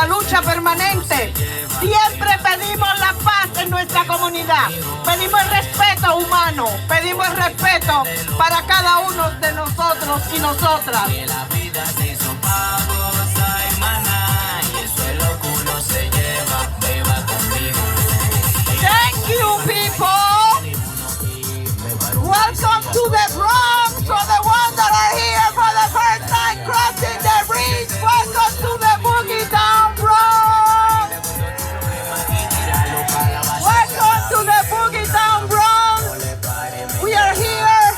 nuestra lucha permanente. Siempre pedimos la paz en nuestra comunidad. Pedimos el respeto humano. Pedimos el respeto para cada uno de nosotros y nosotras. Thank you, people. Welcome to the Bronx. For the ones that are here for the first time crossing the bridge, welcome to the Boogie Down Bronx. Welcome to the Boogie Down Bronx. We are here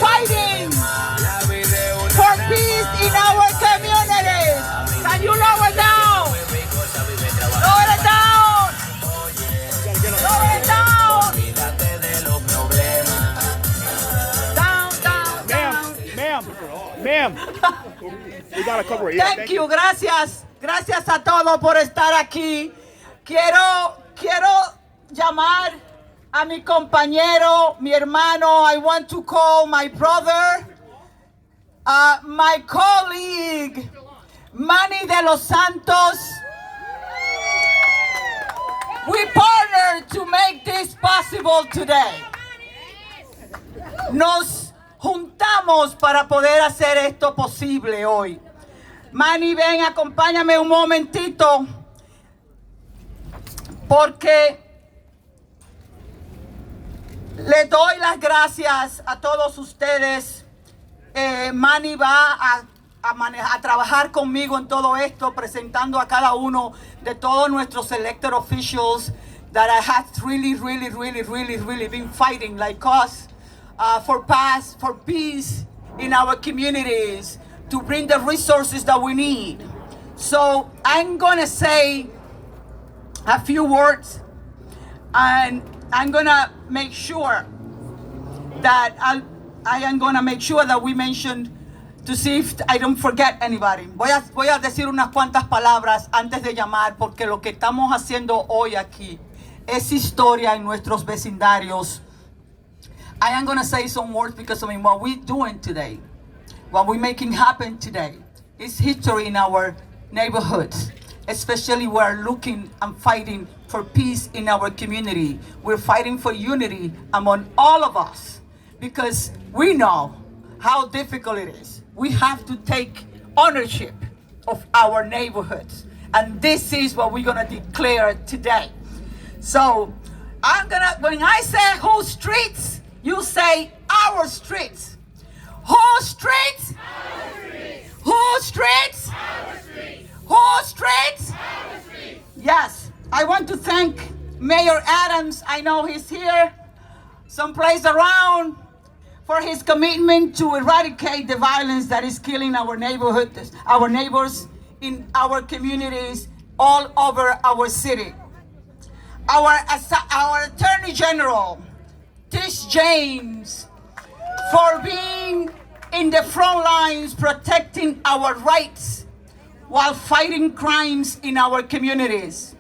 fighting for peace in our communities. Can you lower down? Lower it down. Lower it down. Ma'am, we gotta cover it. Yeah, Thank you, gracias. Gracias a todos por estar aquí. Quiero llamar a mi compañero, mi hermano. I want to call my brother, my colleague, Manny de los Santos. We partnered to make this possible today. Nos juntamos para poder hacer esto posible hoy. Manny, ven, acompáñame un momentito, porque le doy las gracias a todos ustedes. Manny va a trabajar conmigo en todo esto, presentando a cada uno de todos nuestros elected officials that I have really been fighting like us. For peace in our communities, to bring the resources that we need. So I'm gonna say a few words, and I'm gonna make sure that I am gonna make sure that we mention, to see if I don't forget anybody. Voy a decir unas cuantas palabras antes de llamar, porque lo que estamos haciendo hoy aquí es historia en nuestros vecindarios. I am going to say some words because what we're doing today, what we're making happen today, is history in our neighborhoods. Especially we're looking and fighting for peace in our community. We're fighting for unity among all of us because we know how difficult it is. We have to take ownership of our neighborhoods. And this is what we're going to declare today. So when I say whole streets, you say our streets. Whole streets? Our streets. Whole streets? Our streets. Whole streets? Our streets. Yes. I want to thank Mayor Adams. I know he's here, someplace around, for his commitment to eradicate the violence that is killing our neighborhoods, our neighbors in our communities all over our city. Our Attorney General, Tish James, for being in the front lines protecting our rights while fighting crimes in our communities.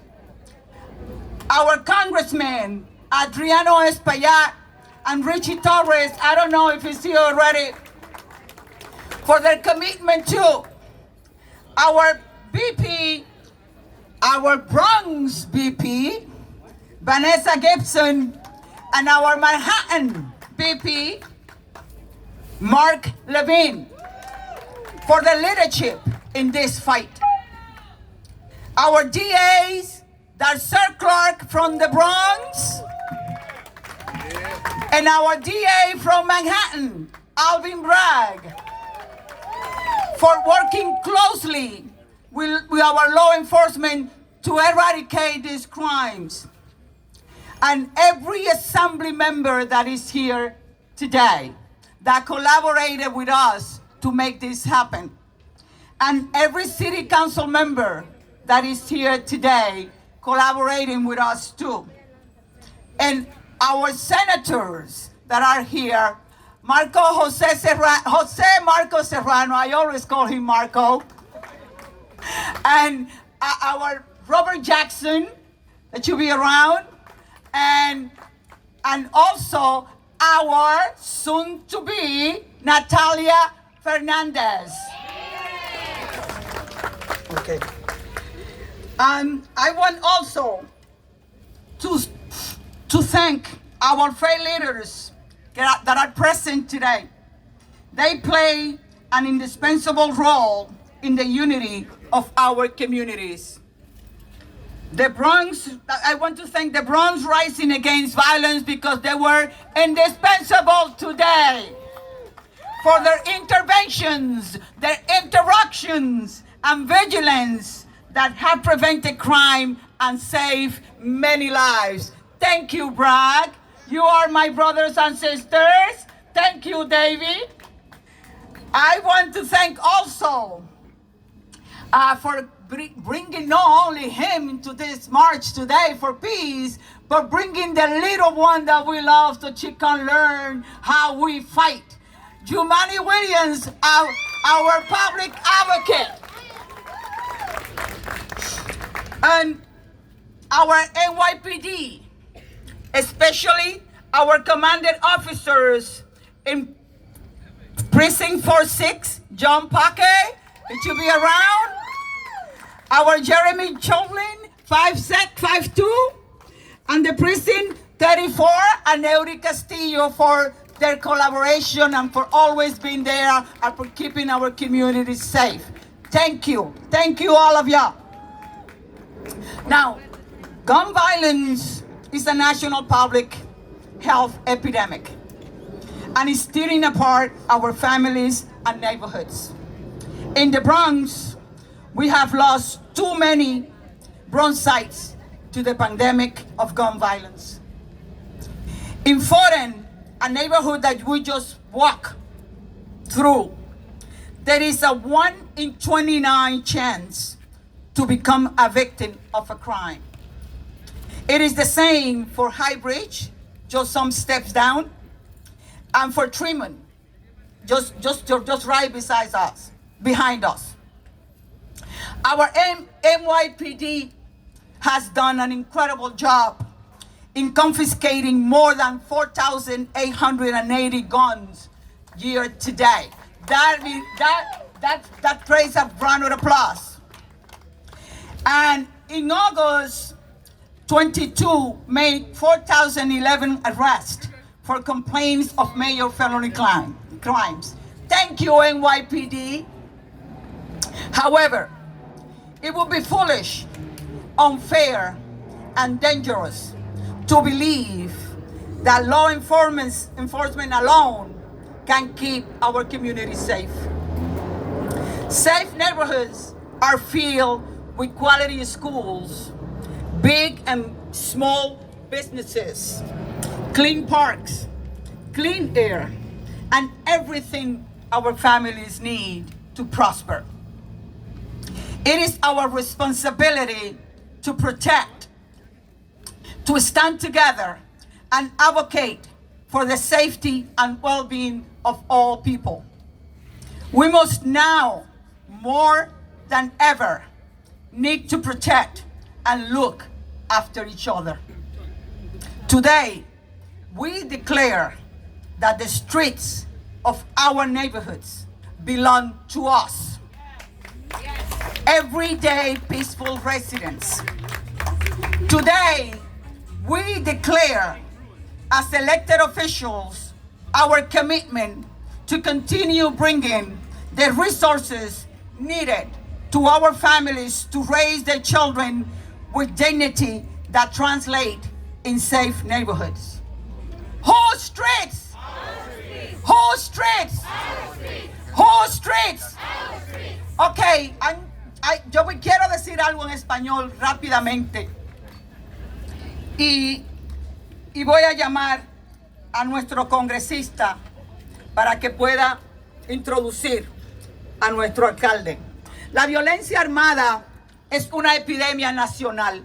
Our Congressman, Adriano Espaillat, and Richie Torres, I don't know if he's here already, for their commitment to our BP, our Bronx BP, Vanessa Gibson, and our Manhattan BP, Mark Levine, for the leadership in this fight. Our DAs, Darcy Clark from the Bronx, and our DA from Manhattan, Alvin Bragg, for working closely with our law enforcement to eradicate these crimes. And every assembly member that is here today that collaborated with us to make this happen. And every city council member that is here today collaborating with us too. And our senators that are here, Jose Marco Serrano, I always call him Marco, and our Robert Jackson, that you be around, and also our soon-to-be Natalia Fernandez. Okay. I want also to thank our faith leaders that are present today. They play an indispensable role in the unity of our communities. The Bronx, I want to thank the Bronx Rising Against Violence because they were indispensable today for their interventions, their interactions, and vigilance that have prevented crime and saved many lives. Thank you, Bragg. You are my brothers and sisters. Thank you, David. I want to thank also for bringing not only him to this march today for peace, but bringing the little one that we love so she can learn how we fight. Jumani Williams, our public advocate. And our NYPD, especially our commanding officers in Precinct 46, John Paquet, it should be around. Our Jeremy Chovlin, 5'2", and the Precinct 34, and Eury Castillo for their collaboration and for always being there and for keeping our community safe. Thank you. Thank you, all of y'all. Now, gun violence is a national public health epidemic, and it's tearing apart our families and neighborhoods. In the Bronx, we have lost too many Bronxites to the pandemic of gun violence. In Foreign, a neighborhood that we just walk through, there is a 1 in 29 chance to become a victim of a crime. It is the same for High Bridge, just some steps down, and for Tremont, just right beside us, behind us. Our NYPD has done an incredible job in confiscating more than 4,880 guns year to date. That praise a round of applause. And in August 22, made 4,011 arrests for complaints of major felony crimes. Thank you, NYPD. However, it would be foolish, unfair, and dangerous to believe that law enforcement alone can keep our communities safe. Safe neighborhoods are filled with quality schools, big and small businesses, clean parks, clean air, and everything our families need to prosper. It is our responsibility to protect, to stand together, and advocate for the safety and well-being of all people. We must now, more than ever, need to protect and look after each other. Today, we declare that the streets of our neighborhoods belong to us, everyday peaceful residents. Today, we declare as elected officials our commitment to continue bringing the resources needed to our families to raise their children with dignity that translate in safe neighborhoods. Whole streets! Whole streets! Whole streets! Ok, yo quiero decir algo en español rápidamente. Y voy a llamar a nuestro congresista para que pueda introducir a nuestro alcalde. La violencia armada es una epidemia nacional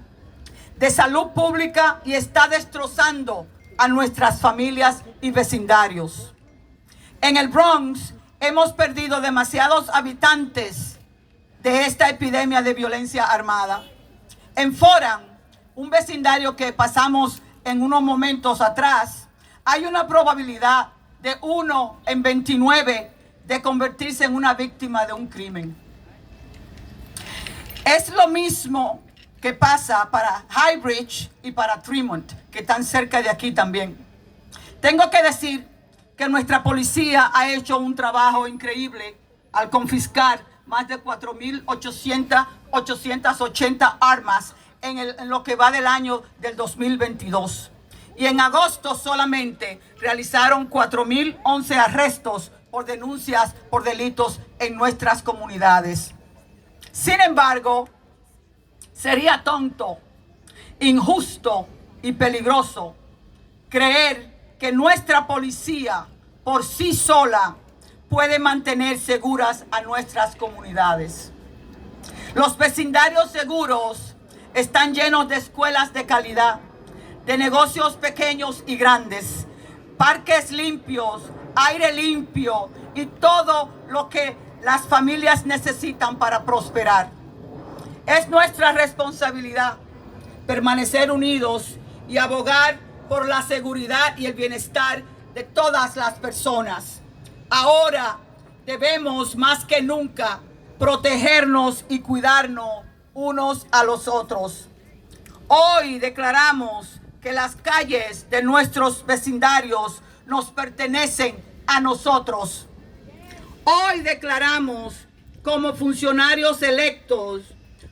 de salud pública y está destrozando a nuestras familias y vecindarios. En el Bronx hemos perdido demasiados habitantes de esta epidemia de violencia armada. En Foran, un vecindario que pasamos en unos momentos atrás, hay una probabilidad de 1 en 29 de convertirse en una víctima de un crimen. Es lo mismo que pasa para Highbridge y para Tremont, que están cerca de aquí también. Tengo que decir que nuestra policía ha hecho un trabajo increíble al confiscar más de 4.880 armas en lo que va del año del 2022. Y en agosto solamente realizaron 4.011 arrestos por denuncias por delitos en nuestras comunidades. Sin embargo, sería tonto, injusto y peligroso creer que nuestra policía por sí sola puede mantener seguras a nuestras comunidades. Los vecindarios seguros están llenos de escuelas de calidad, de negocios pequeños y grandes, parques limpios, aire limpio y todo lo que las familias necesitan para prosperar. Es nuestra responsabilidad permanecer unidos y abogar por la seguridad y el bienestar de todas las personas. Ahora debemos más que nunca protegernos y cuidarnos unos a los otros. Hoy declaramos que las calles de nuestros vecindarios nos pertenecen a nosotros. Hoy declaramos como funcionarios electos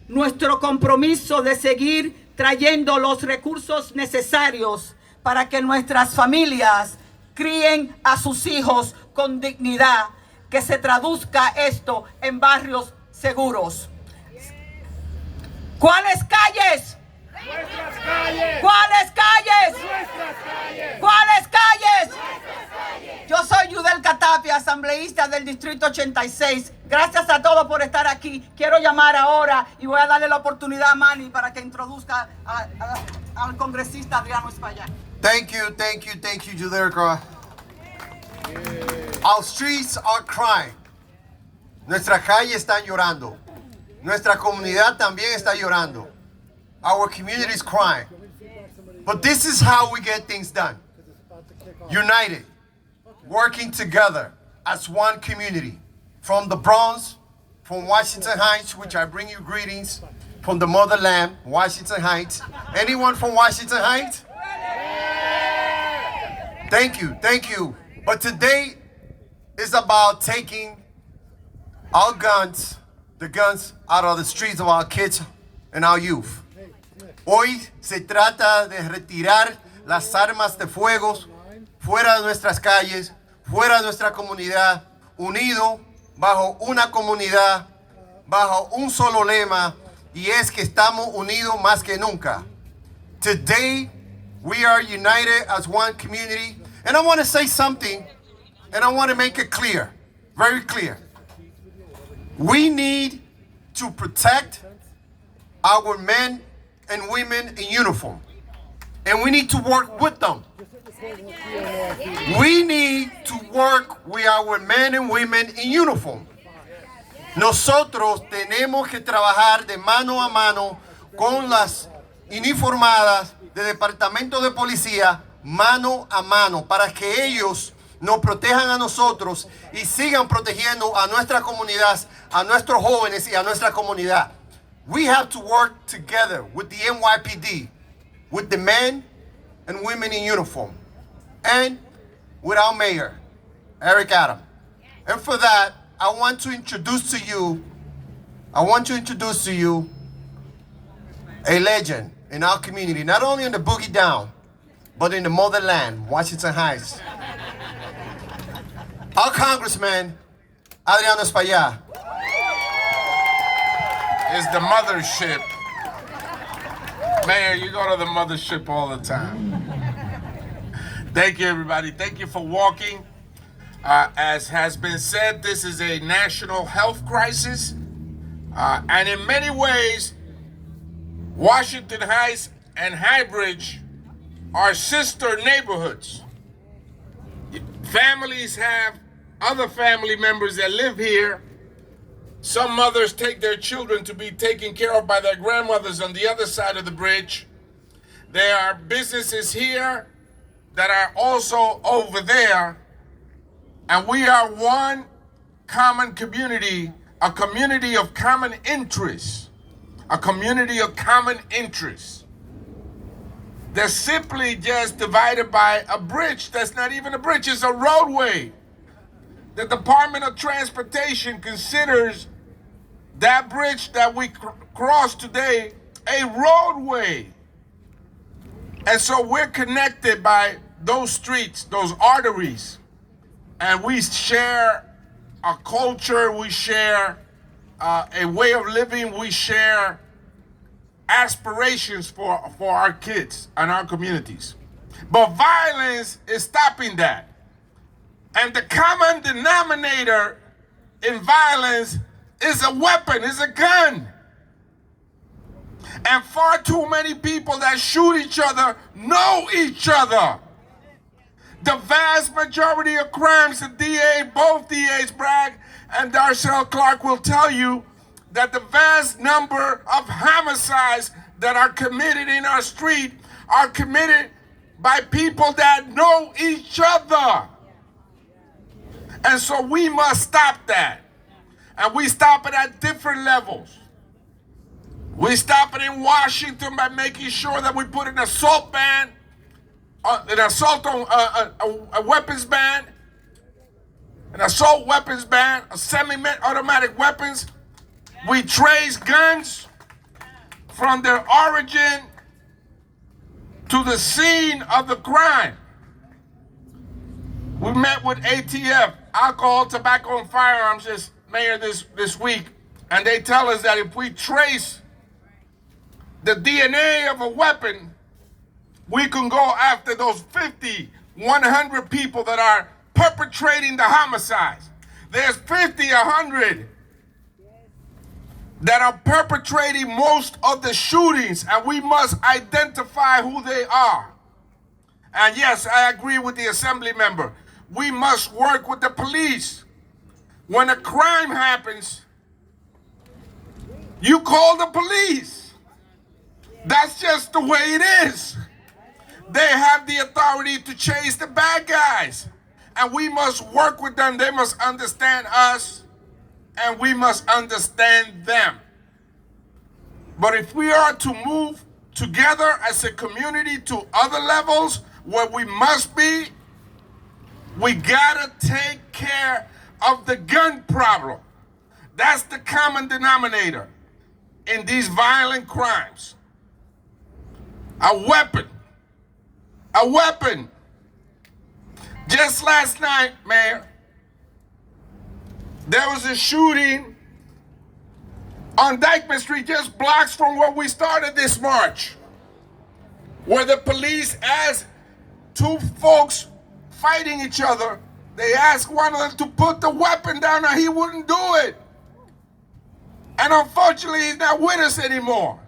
nuestro compromiso de seguir trayendo los recursos necesarios para que nuestras familias críen a sus hijos con dignidad, que se traduzca esto en barrios seguros. ¿Cuáles calles? Nuestras calles. ¿Cuáles calles? Nuestras calles. ¿Cuáles calles? Yo soy Yudel Catapia, asambleísta del Distrito 86. Gracias a todos por estar aquí. Quiero llamar ahora y voy a darle la oportunidad a Manny para que introduzca al congresista Adriano Espaillat. Thank you, Juderica. Our streets are crying. Nuestras calles están llorando. Nuestra comunidad también está llorando. Our community is crying. But this is how we get things done. United, working together as one community. From the Bronx, from Washington Heights, which I bring you greetings, from the motherland, Washington Heights. Anyone from Washington Heights? Thank you. But today is about taking our guns, the guns out of the streets of our kids and our youth. Hoy se trata de retirar las armas de fuego fuera de nuestras calles, fuera de nuestra comunidad, unido bajo una comunidad, bajo un solo lema, y es que estamos unidos más que nunca. Today, we are united as one community, and I want to say something, and I want to make it clear, very clear. We need to protect our men and women in uniform, and we need to work with them. We need to work with our men and women in uniform. Nosotros tenemos que trabajar de mano a mano con las uniformadas del Departamento de Policía, mano a mano, para que ellos nos protejan a nosotros y sigan protegiendo a nuestra comunidad, a nuestros jóvenes y a nuestra comunidad. We have to work together with the NYPD, with the men and women in uniform, and with our mayor, Eric Adams. And for that, I want to introduce to you a legend in our community, not only in the Boogie Down, but in the motherland, Washington Heights. Our Congressman, Adriano Espaillat. Is the mothership. Mayor, you go to the mothership all the time. Thank you, everybody. Thank you for walking. As has been said, this is a national health crisis. And in many ways, Washington Heights and Highbridge are sister neighborhoods. Families have other family members that live here. Some mothers take their children to be taken care of by their grandmothers on the other side of the bridge. There are businesses here that are also over there. And we are one common community, a community of common interests. a community of common interests. They're simply just divided by a bridge that's not even a bridge, it's a roadway. The Department of Transportation considers that bridge that we cross today a roadway. And so we're connected by those streets, those arteries, and we share a culture, we share a way of living, we share aspirations for our kids and our communities. But violence is stopping that. And the common denominator in violence is a weapon, is a gun. And far too many people that shoot each other know each other. The vast majority of crimes, both DAs, Bragg and Darcel Clark, will tell you that the vast number of homicides that are committed in our street are committed by people that know each other. And so we must stop that. And we stop it at different levels. We stop it in Washington by making sure that we put an assault ban, a weapons ban, an assault weapons ban, a semi-automatic weapons. We trace guns from their origin to the scene of the crime. We met with ATF, Alcohol, Tobacco, and Firearms, Mayor, this week, and they tell us that if we trace the DNA of a weapon, we can go after those 50, 100 people that are perpetrating the homicides. There's 50, 100 that are perpetrating most of the shootings, and we must identify who they are. And yes, I agree with the assembly member. We must work with the police. When a crime happens, you call the police. That's just the way it is. They have the authority to chase the bad guys. And we must work with them. They must understand us, and we must understand them. But if we are to move together as a community to other levels where we must be, we gotta take care of the gun problem. That's the common denominator in these violent crimes. A weapon. A weapon. Just last night, Mayor, there was a shooting on Dyckman Street, just blocks from where we started this march, where the police asked two folks fighting each other, they asked one of them to put the weapon down, and he wouldn't do it. And unfortunately, he's not with us anymore.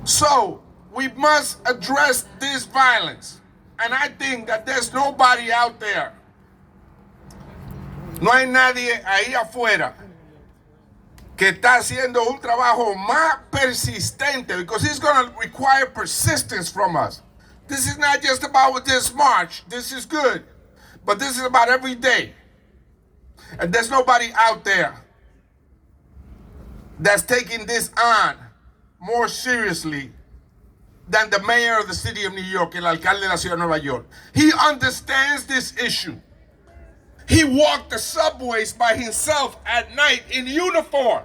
So we must address this violence. And I think that there's nobody out there, no hay nadie ahí afuera que está haciendo un trabajo más persistente, because it's going to require persistence from us. This is not just about this march. This is good. But this is about every day. And there's nobody out there that's taking this on more seriously than the mayor of the city of New York, el alcalde de la ciudad de Nueva York. He understands this issue. He walked the subways by himself at night in uniform.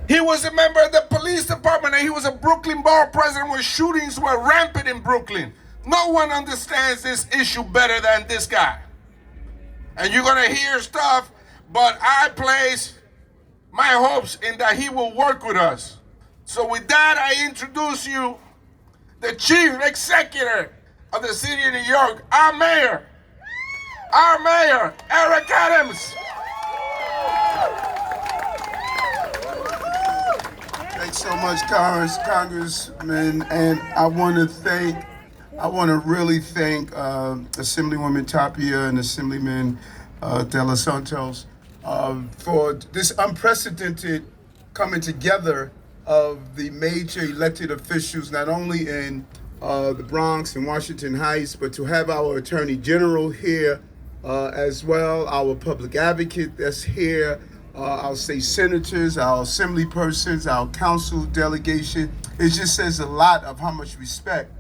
He was a member of the police department, and he was a Brooklyn borough president when shootings were rampant in Brooklyn. No one understands this issue better than this guy. And you're gonna hear stuff, but I place my hopes in that he will work with us. So with that, I introduce you the chief executive of the city of New York, our mayor, Eric Adams. Thanks so much, Congressman, and I want to really thank Assemblywoman Tapia and Assemblyman De Los Santos for this unprecedented coming together of the major elected officials, not only in the Bronx and Washington Heights, but to have our Attorney General here as well, our public advocate that's here, our state senators, our assembly persons, our council delegation. It just says a lot of how much respect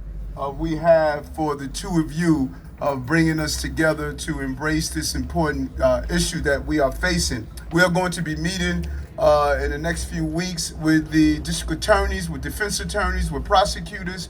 we have for the two of you of bringing us together to embrace this important issue that we are facing. We are going to be meeting in the next few weeks with the district attorneys, with defense attorneys, with prosecutors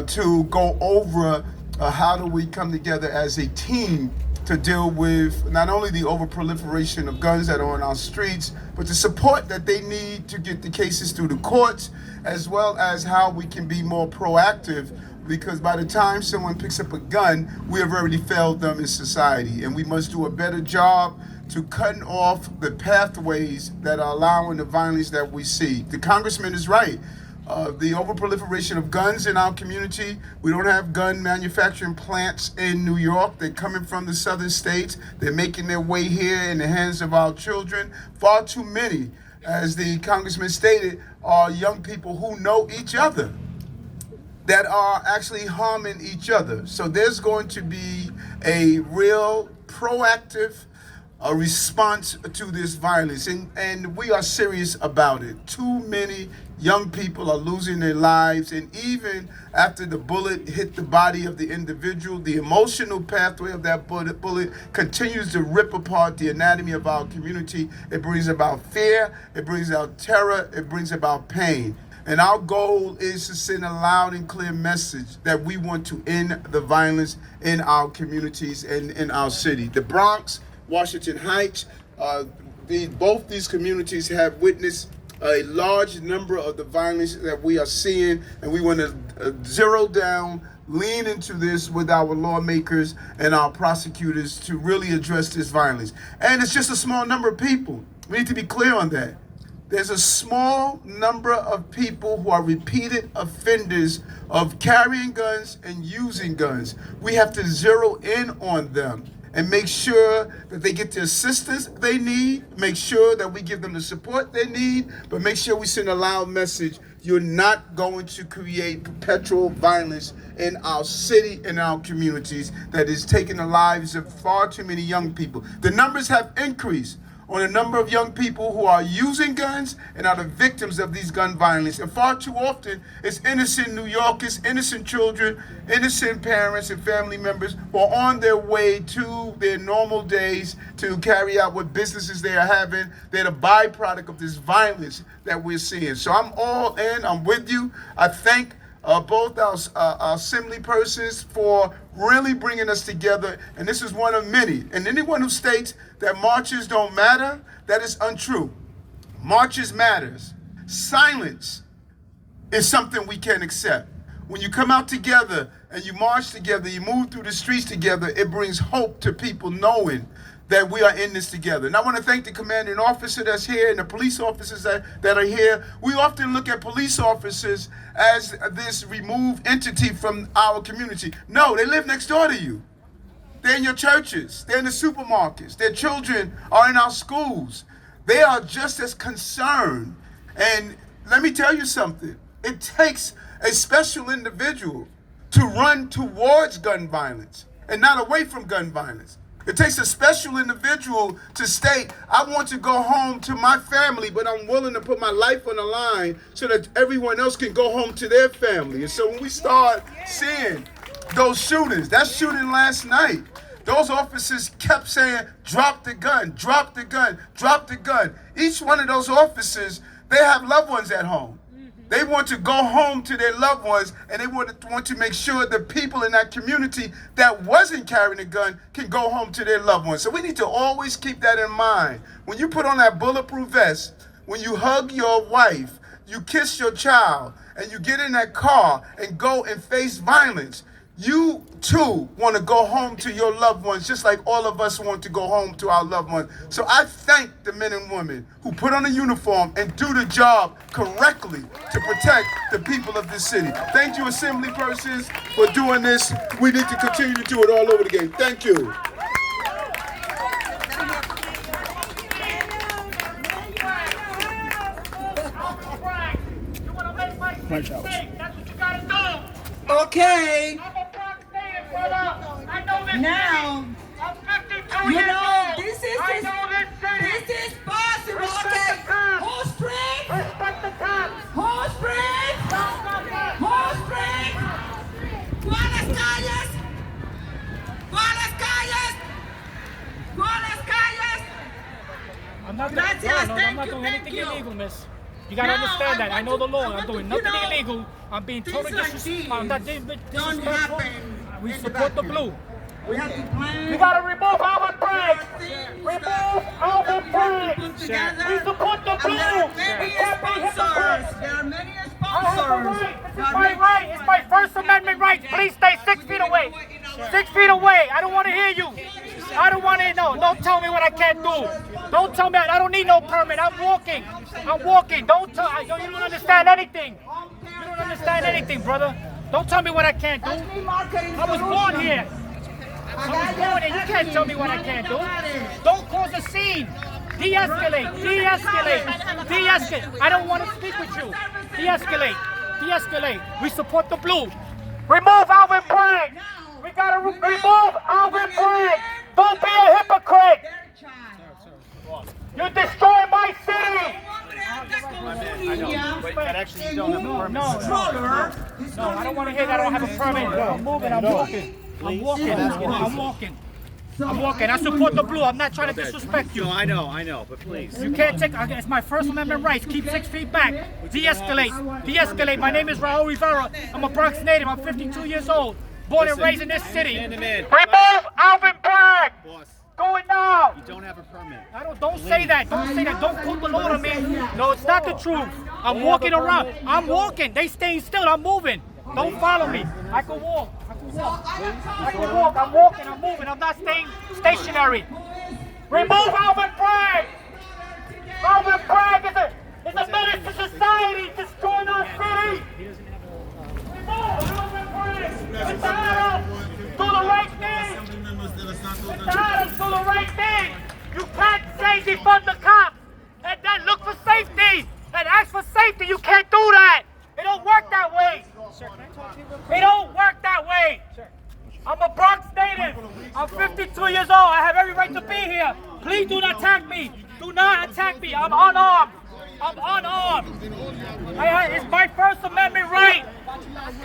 to go over how do we come together as a team to deal with not only the overproliferation of guns that are on our streets, but the support that they need to get the cases through the courts, as well as how we can be more proactive, because by the time someone picks up a gun, we have already failed them in society, and we must do a better job to cutting off the pathways that are allowing the violence that we see. The congressman is right. The overproliferation of guns in our community. We don't have gun manufacturing plants in New York. They're coming from the southern states. They're making their way here in the hands of our children. Far too many, as the congressman stated, are young people who know each other that are actually harming each other. So there's going to be a real proactive response to this violence, and we are serious about it. Too many young people are losing their lives, and even after the bullet hit the body of the individual, the emotional pathway of that bullet continues to rip apart the anatomy of our community. It brings about fear, it brings about terror, it brings about pain. And our goal is to send a loud and clear message that we want to end the violence in our communities and in our city. The Bronx, Washington Heights, both these communities have witnessed a large number of the violence that we are seeing, and we want to zero down, lean into this with our lawmakers and our prosecutors to really address this violence. And it's just a small number of people. We need to be clear on that. There's a small number of people who are repeated offenders of carrying guns and using guns. We have to zero in on them and make sure that they get the assistance they need, make sure that we give them the support they need, but make sure we send a loud message. You're not going to create perpetual violence in our city and our communities that is taking the lives of far too many young people. The numbers have increased on a number of young people who are using guns and are the victims of these gun violence. And far too often, it's innocent New Yorkers, innocent children, innocent parents and family members who are on their way to their normal days to carry out what businesses they are having. They're the byproduct of this violence that we're seeing. So I'm all in, I'm with you. I thank both our assembly persons for really bringing us together, and this is one of many. And anyone who states that marches don't matter, that is untrue. Marches matters. Silence is something we can't accept. When you come out together and you march together, you move through the streets together, it brings hope to people knowing that we are in this together. And I want to thank the commanding officer that's here and the police officers that are here. We often look at police officers as this removed entity from our community. No, they live next door to you. They're in your churches. They're in the supermarkets. Their children are in our schools. They are just as concerned. And let me tell you something. It takes a special individual to run towards gun violence and not away from gun violence. It takes a special individual to state, I want to go home to my family, but I'm willing to put my life on the line so that everyone else can go home to their family. And so when we start seeing those shootings, that shooting last night, those officers kept saying, drop the gun, drop the gun, drop the gun. Each one of those officers, they have loved ones at home. They want to go home to their loved ones, and they want to make sure the people in that community that wasn't carrying a gun can go home to their loved ones. So we need to always keep that in mind. When you put on that bulletproof vest, when you hug your wife, you kiss your child, and you get in that car and go and face violence, you too want to go home to your loved ones, just like all of us want to go home to our loved ones. So I thank the men and women who put on a uniform and do the job correctly to protect the people of this city. Thank you, assembly persons, for doing this. We need to continue to do it all over again. Thank you. Punch out. That's what you gotta do. Okay, I'm a Bronx native, brother. I know this now, city. I'm 52 you years know, old. this I know this city. is possible. I'm not, Gracias, I'm not thank doing you, anything thank you. illegal, miss. You gotta Now, understand that. I know the law. I I'm doing want nothing you to know, illegal. I'm being things totally like disrespectful. I'm not these disrespectful. don't happen We in the support the back blue. We have to plan. You gotta remove Alvin Bragg. things Remove that Alvin we Bragg. put together. We support the And blue. there are many You can't be sponsors. hypocrite. There are many I have the sponsors. right. This is my right. It's my First Amendment right. Please stay 6 feet away. 6 feet away. I don't want to hear you. I don't want to. No, don't tell me what I can't do. Don't tell me. I don't need no permit. I'm walking. I'm walking. Don't tell. You don't understand anything. You don't understand anything, brother. Don't tell me what I can't do. I was born here. I was born here. You can't tell me what I can't do. Don't cause a scene. De-escalate. De-escalate. De-escalate. I don't want to speak with you. De-escalate. De-escalate. We support the blue. Remove Alvin Bragg. We gotta remove Alvin Bragg. Don't be a hypocrite. You're destroying my city. But actually, you don't have a permit. No, I don't want to hear that. I don't have a permit. I'm moving. I'm walking. I'm walking. I'm walking. I'm walking. I support the blue. I'm not trying to disrespect you. No, I know, but please. You can't take. It's my First Amendment rights. Keep 6 feet back. De-escalate. De-escalate. My name is Raul Rivera. I'm a Bronx native. I'm 52 years old. Born and raised in this city. Remove Alvin Bragg. Boss, Do it now. you don't have a permit. Don't say that. Don't say that. Don't put the law on me. No, it's not the truth. I'm walking around. I'm walking. They staying still. I'm moving. Don't follow me. I can walk. I can walk. I can walk. I'm walking. I'm moving. I'm not staying stationary. Remove Alvin Bragg. Alvin Bragg is a menace to society, destroying our city. Remove Alvin Bragg. Mr. Adams, do the right thing. Mr. Adams, do the right thing. You can't say defund the cops and then look for safety and ask for safety. You can't do that. It don't work that way. It don't work that way. I'm a Bronx native. I'm 52 years old. I have every right to be here. Please do not attack me. Do not attack me. I'm unarmed. I'm unarmed. It's my First Amendment right.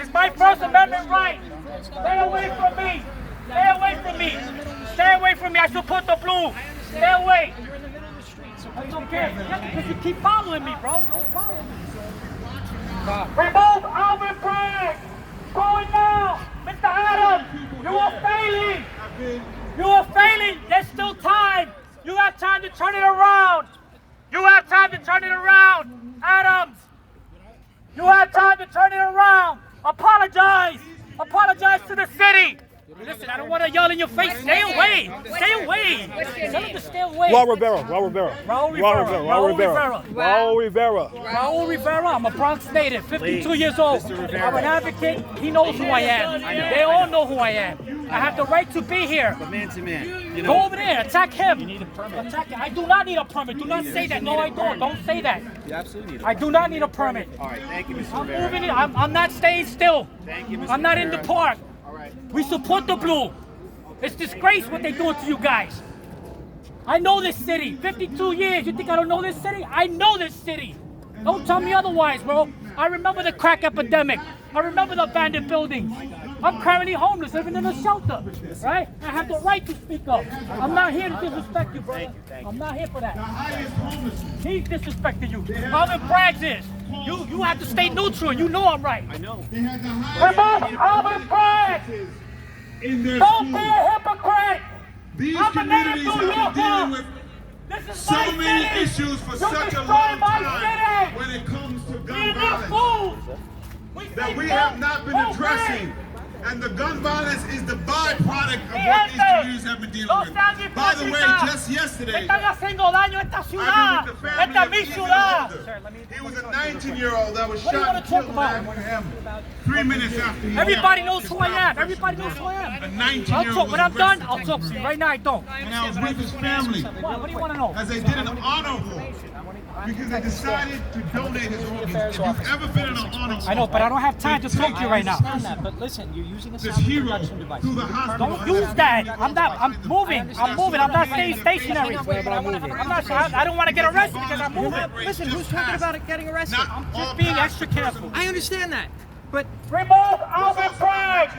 It's my First Amendment right. Stay away from me. Stay away from me. Stay away from me. I support the blue. Stay away. I don't care. Yeah, because you keep following me, bro. Don't follow me. Remove Alvin Bragg. Going now. Mr. Adams, you are failing. You are failing. There's still time. You have time to turn it around. You have time to turn it around. Adams, you have time to turn it around. Apologize. Apologize to the city. Listen, I don't want to yell in your face. Stay away. Stay away. Tell him to stay away. Raul Rivera. Raul Rivera. Raul Rivera. Raul Rivera. Raul Rivera. Raul Rivera, I'm a Bronx native, 52 years old. I'm an advocate. He knows who I am. They all know who I am. I have the right to be here. But man to man. You Go know, over there, attack him. You need a permit. Attack him. I do not need a permit. Do not say that. No, I don't. Don't say that. you absolutely need a I do not need a permit. All right, thank you, Mr. I'm Rivera. moving it. I'm not staying still. Thank you, Mr. I'm not in the Rivera. park. All right. We support the blue. It's disgrace what they're doing to you guys. I know this city. 52 years. You think I don't know this city? I know this city. Don't tell me otherwise, bro. I remember the crack epidemic. I remember the abandoned buildings. I'm currently homeless, living in a shelter, right? I have the right to speak up. I'm not here to disrespect you, brother. I'm not here for that. He's disrespecting you. Alvin Bragg is. You have to stay neutral. You know I'm right. I know. Remove Alvin Bragg. Don't be a hypocrite. These I'm a communities native New have been dealing Yorker. with This is so my many city. issues for You such a destroyed long my time city. when it comes to We gun enough violence fools. that we have not been addressing. And the gun violence is the byproduct of what these communities have been dealing with. By the way, just yesterday, Están haciendo daño a esta I've ciudad. been with the family Esta of mi Ethan ciudad. Holder. He was a 19-year-old that was What do you shot wanna and talk killed about? in Amsterdam 3 minutes after he Everybody left. knows who I am. Everybody knows who I am. A I'll 19-year-old talk. was When I'm done, arrested. I'll talk to you. Right now, I don't. And I was with his family What do you want to know? as they did an honor walk because they decided to donate his organs. If you've ever been in an honor walk, I know, but I don't have time to talk to you right now. But listen, you're using a this sound hero reproduction device. through the hospital. Don't use that. I'm moving. I'm moving. I'm not staying stationary. I'm not. I don't want to get arrested because I'm moving. Listen, who's talking about it getting arrested? Not all Just being pastors extra careful. I understand that, but Remove Alvin Bragg.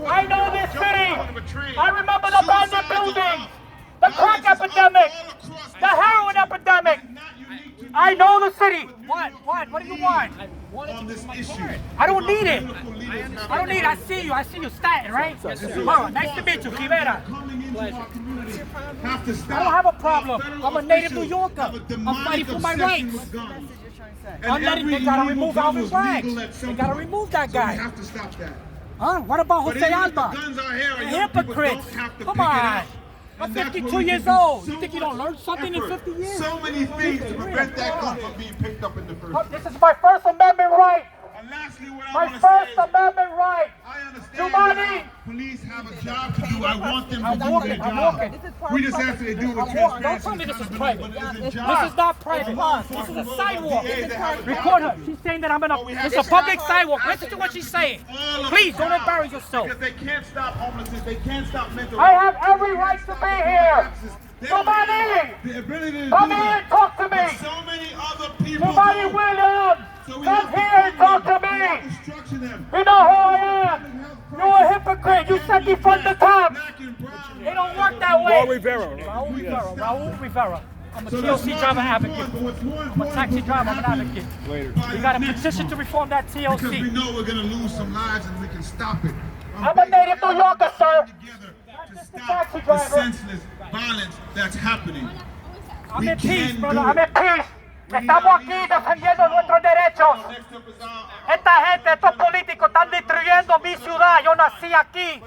I know this city. I remember the abandoned buildings, the crack epidemic, the What do you want? on this issue. I don't need it. Political leaders have I don't need it. I see you. Staten, right? Yes, sir. Well, nice to meet you, Rivera. coming into our community have to stop. I don't have a problem. Federal I'm a native officials New Yorker. have a I'm demonic fighting for my obsession rights. with guns. I'm And letting, every they gotta illegal remove gun Alvin was Braggs. legal at some They gotta point. remove that So we guy. have to stop that. Huh? What about But Jose even if the Alba? guns are here, The young people hypocrites. don't have to Come pick it on. up. I'm And that's 52 where we years can do old. so You think you don't much learn something in effort, 50 years? So many things to prevent that gun from being picked up in the first place. This is my First Amendment right. And lastly, what I My want to say First is, Amendment right. I understand Giovanni! that our police have a job to do. I want them to I'm do walking. their I'm job. walking. We just ask that they do it with I'm walking. Don't transparency tell me and this is accountability, private. but it is a This job. is not private. This is a sidewalk. Record her. She's saying that I'm in a. It's a public sidewalk. Listen to what she's saying. Please don't embarrass yourself. Because they can't stop homelessness. They can't stop mental I have every right to be here. Giovanni! The ability to Come do here that. and talk to But me. so many other people Giovanni don't. Williams! So we Come have to here and talk to we have me. to structure them. You know who I am. You're a hypocrite. You said defund the cops. Black and brown. It don't work that way. Raul Rivera. Raul Rivera. I'm a So that's TLC more driver important, advocate. but what's more I'm a important taxi is what driver. I'm an happens advocate. Later. We got a petition to reform that Because we TLC. know we're going to lose some lives and we can stop it. I'm a native New Yorker, sir. Together to just a stop taxi the driver. senseless violence that's happening. I'm We in peace, can brother. do I'm it. in peace. Estamos aquí defendiendo nuestros derechos. Next up is our Esta gente, estos políticos están destruyendo mi ciudad. Yo nací aquí.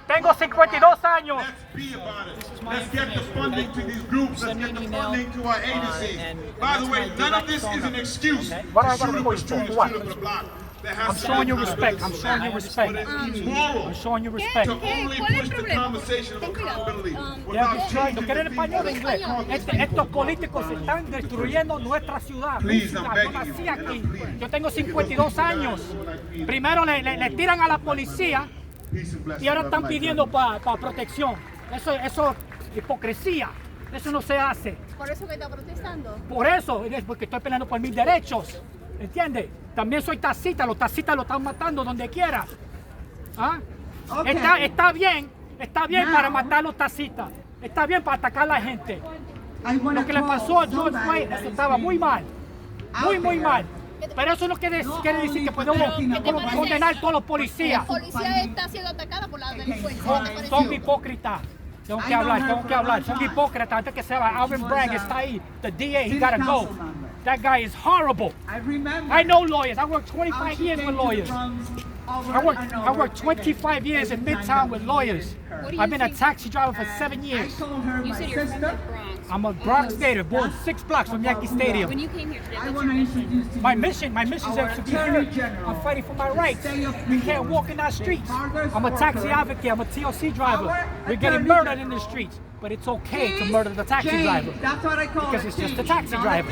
Tengo 52 años. Let's be about it. Let's get the funding to these groups. Let's get the funding to our agencies. By the way, none of this is an excuse to What I shoot gotta up do a is street, do shoot what? up a block. There has I'm to be showing you respect. I'm accountability. showing you respect. It's moral I'm showing you respect. to only push the conversation of accountability without ¿Lo changing quieren the español o people. inglés? Estos políticos están destruyendo nuestra ciudad. Please, I'm Yo begging nací you. aquí. Yo tengo 52 años. Primero le tiran a la policía Peace and blessings. y ahora están Love you, pidiendo para protección. Eso es hipocresía. Eso no se hace. Por eso que está protestando. Por eso, es porque estoy peleando por mis derechos. ¿Entiendes? También soy taxista. Los taxistas lo están matando donde quiera. ¿Ah? Okay. Está bien para matar a los taxistas. Está bien para atacar a la gente. Lo que le pasó a George Floyd, eso estaba muy mal. Muy mal. Pero eso no quiere decir que podemos condenar a todos los La policías. policía está siendo atacada por la delincuencia. ¿Qué te Son pareció? hipócritas. Tengo que hablar. Son hipócritas. Antes que se va, Alvin Bragg está ahí. The DA, he gotta go. That guy is horrible. I know lawyers. I worked 25 years with lawyers. I worked 25 years in Midtown with lawyers. What do you I've been a think? taxi driver for 7 years. You said you're from the Bronx. I'm a Bronx native, born 6 blocks from Yankee Stadium. When you came here today, what's your mission? My mission is to be here. I'm fighting for my rights. We can't walk in our streets. I'm a taxi advocate. I'm a TLC driver. We're getting murdered in the streets, but it's okay to murder the taxi driver That's what I call because it. it's just a taxi driver,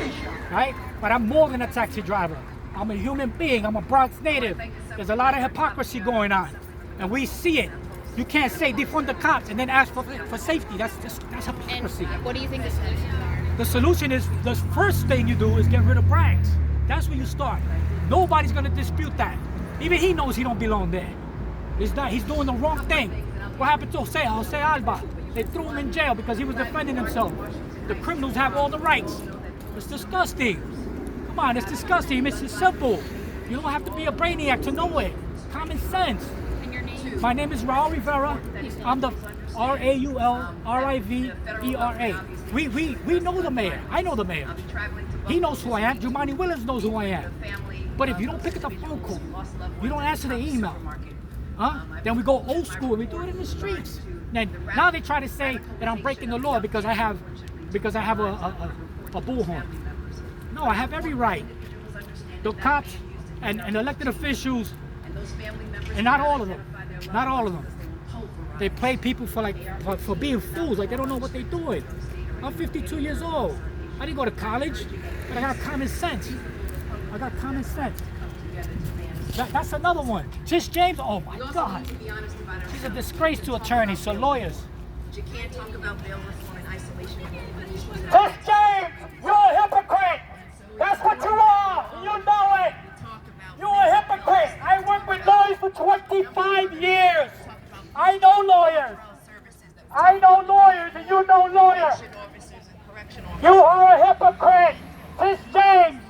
right? But I'm more than a taxi driver. I'm a human being. I'm a Bronx native. There's a lot of hypocrisy going on, and we see it. You can't say defund the cops and then ask for safety. That's And hypocrisy. what do you think the solutions are? The solution is, the first thing you do is get rid of Braggs. That's where you start. Nobody's gonna dispute that. Even he knows he don't belong there. He's doing the wrong thing. What happened to Jose Alba? They threw him in jail because he was defending himself. The criminals have all the rights. It's disgusting. Come on, it's disgusting. It's simple. You don't have to be a brainiac to know it. Common sense. And your name? My name is Raul Rivera. I'm the RAULRIVERA. We know the mayor. I know the mayor. He knows who I am. Giovanni Williams knows who I am. But if you don't pick up the phone call, you don't answer the email, then we go old school and we do it in the streets. Then now they try to say that I'm breaking the law because I have a bullhorn. No, I have every right. The cops and elected officials, and not all of them. They play people for being fools, like they don't know what they're doing. I'm 52 years old. I didn't go to college, but I got common sense. That's another one. Tish James, oh my God. She's a disgrace to attorneys, so lawyers. You can't talk about bail reform in isolation. Tish James, you're a hypocrite. That's what you are. You know it. You're a hypocrite. I worked with lawyers for 25 years. I know lawyers, and you know lawyers. You are a hypocrite. Tish James,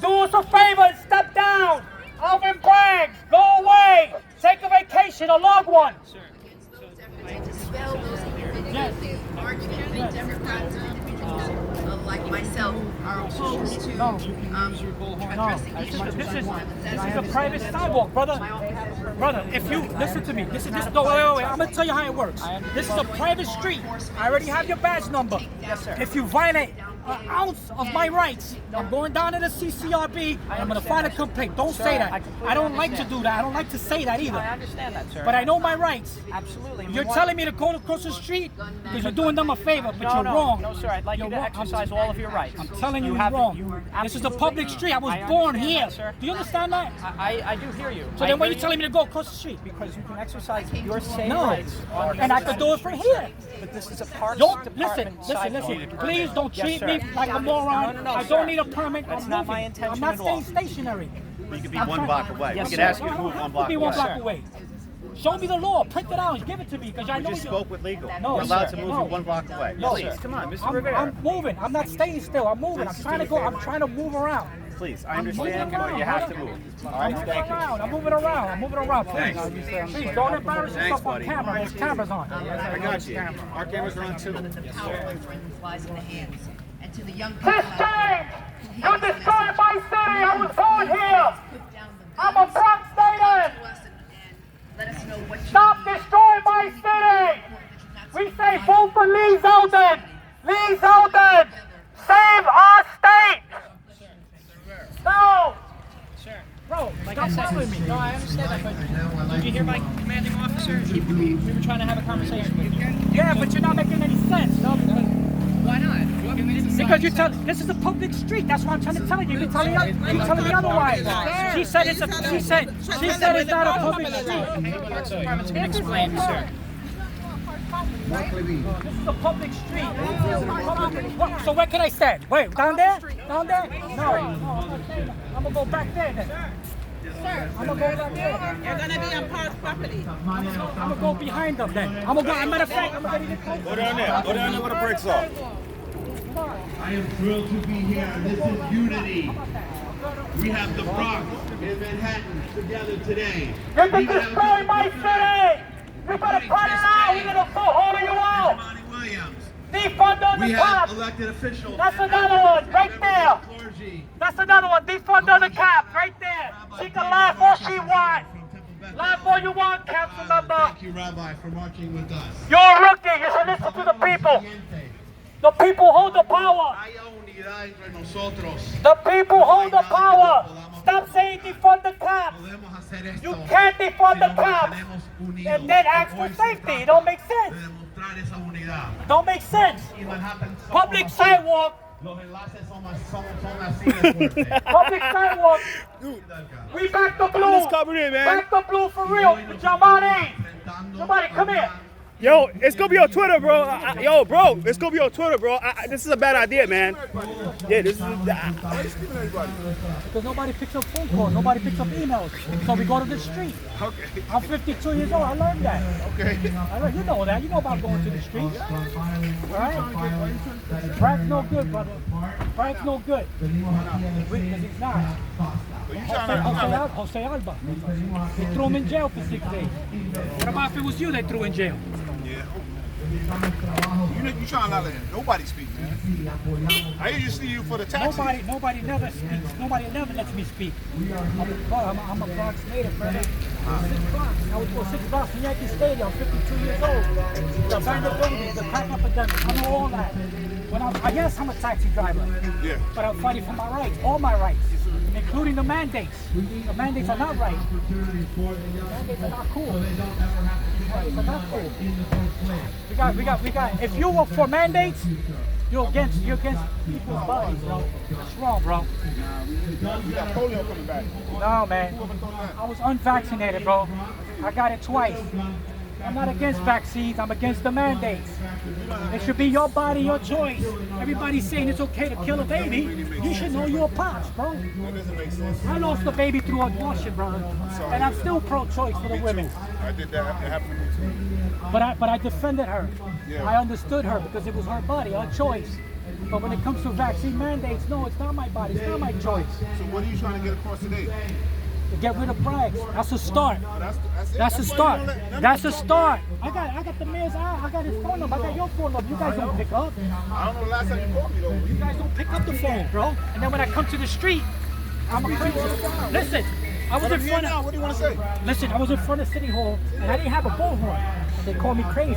do us a one. To dispel those individuals who are genuinely Democrats and individuals like myself are opposed to addressing This issues. is a private sidewalk, brother. Brother, if you listen to me, this is just no. Wait. I'm gonna tell you how it works. This is a private street. I already have your badge number. Yes, sir. If you violate an ounce of my rights, I'm going down to the CCRB and I'm gonna file a complaint. Don't say that. I don't like to do that. I don't like to say that either. I understand that, sir. But I know my rights. Absolutely. You're telling me to go across the street because you're doing them a favor, but you're wrong. No, sir. I'd like you to wrong. exercise all of your rights. I'm telling you, you're wrong. This is a public street. I was born here. Sir. Do you understand that? I do hear you. So then why are you telling me to go across the street? Because you can exercise your same No. rights. And I could do it from here. But this is a park Don't department listen. sidewalk. Please don't Yes, treat sir. me like a moron. No, I sir. don't need a permit. That's I'm not moving. my intention I'm not at all. staying stationary. You could be one block away. Yes, We could sir. ask you to I move don't one have block to be one away. block away. Show me the law. Print it out and give it to me because I We know just you. spoke with legal. No, We're allowed sir. to move No. you one block away. No, Please, sir. come on, Mr. I'm Rivera. moving. I'm not staying still. I'm moving. I'm trying to go. I'm trying to move around. Please, I understand, but you have to move. All right, thank you. I'm moving around. Please. Please don't embarrass yourself on camera. There's cameras on. I got you. Our cameras are on too. The power of lies in the hands. And to the young people This out time, there, you destroyed my city. I was born here. I'm a Bronx native. let us know what you Stop destroying my city. We say vote for Lee Zeldin. Lee Zeldin. Save our state. No. Bro, Like stop I said, following me. no, I understand that, but did you hear my commanding officer? We were trying to have a conversation with you. Yeah, but you're not making any sense. No, Why not? because you tell this is a public street. That's what I'm trying to tell you. You're telling me otherwise. She said it's not a public street. Parks Department's going to explain, sir. This is a public street. What? So where can I stand? Wait, down there? Down there? No, I'm not saying that. I'm gonna go back there then. I'm gonna go back there. You're gonna be on park property. I'm gonna go behind them then. I'm gonna go. As a matter of fact, I'm gonna get close. Go down there. Go down there where the brakes are. I am thrilled to be here. This is unity. We have the Bronx and Manhattan together today. You can destroy my city. You better put it out. We're gonna pull hold of you all. Monty Williams. Defund on We the have cops. elected officials. That's another one right there. Clergy. That's another one. Defund on the cops right there. She can laugh all she wants. Laugh all you want, council member. Thank you, Rabbi, for marching with us. You're a rookie. You should listen to the people. The people hold the power. Haya unidad entre nosotros. The people hold the power. Stop saying defund the cops. Podemos hacer esto. You can't defund the si nos cops mantenemos unidos. and then ask for safety. It don't make sense. De demostrar esa unidad. Don't make sense. Y Manhattan somos Public así. sidewalk. Los enlaces son así de fuertes. Public sidewalk. We back the blue. Let's cover it, man. Back the blue for real. Jamani. Somebody come here. Yo, it's gonna be on Twitter, bro. Yo, bro, it's gonna be on Twitter, bro. This is a bad idea, man. Yeah, this is. Because nobody picks up phone calls, nobody picks up emails. So we go to the street. Okay. I'm 52 years old. I learned that. Okay. You know that. You know about going to the street. Right? Frank's no good, brother. Frank's no good. Because he's not. Jose Alba. They threw him in jail for 6 days. What about if it was you they threw in jail? Yeah. You trying not to let nobody speak, man. I usually see you for the taxi. Nobody never speaks. Nobody never lets me speak. I'm a Bronx native, brother. 6 blocks. I was for 6 blocks from Yankee Stadium. I'm 52 years old. The abandoned buildings, the crack epidemic. I know all that. Yes, I'm a taxi driver. Yeah. But I'm fighting for my rights, all my rights, including the mandates. The mandates are not right. The mandates are not cool. The mandates are not cool. We got. If you were for mandates, you're against people's bodies, bro. That's wrong, bro. You got polio coming back. No, man. I was unvaccinated, bro. I got it twice. I'm not against vaccines. I'm against the mandates. It should be your body, your choice. Everybody's saying it's okay to kill a baby. You should know your pops, bro. That doesn't make sense. I lost a baby through abortion, brother. And I'm still pro-choice for the women. I did that. It happened to me too. But I defended her. Yeah. I understood her because it was her body, her choice. But when it comes to vaccine mandates, no, it's not my body. It's not my choice. So what are you trying to get across today? to get rid of brags. That's a start. That's a start. That's a start. I got the mayor's I got his phone number. I got your phone number. You guys don't pick up. I don't know the last time you called me though. You guys don't pick up the phone, bro. And then when I come to the street, I'm a crazy. Listen, I was in front of. What do you want to say? Listen, I was in front of City Hall and I didn't have a bullhorn. And they called me crazy.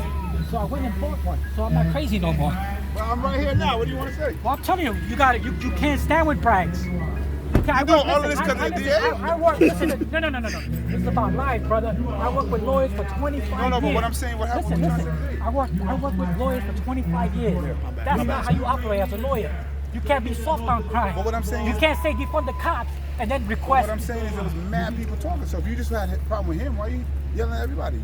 So I went and bought one. So I'm not crazy no more. Well, I'm right here now. What do you want to say? Well, I'm telling you, you can't stand with brags. I know all of this because of the DA? I work, listen, no. This is about life, brother. I work with lawyers for 25 years. No, but what I'm saying, what happened? Listen. I work with lawyers for 25 years. That's not how you operate as a lawyer. You can't be soft on crime. But what I'm saying you is, can't say defund the cops and then request. What I'm saying is there was mad people talking. So if you just had a problem with him, why are you yelling at everybody?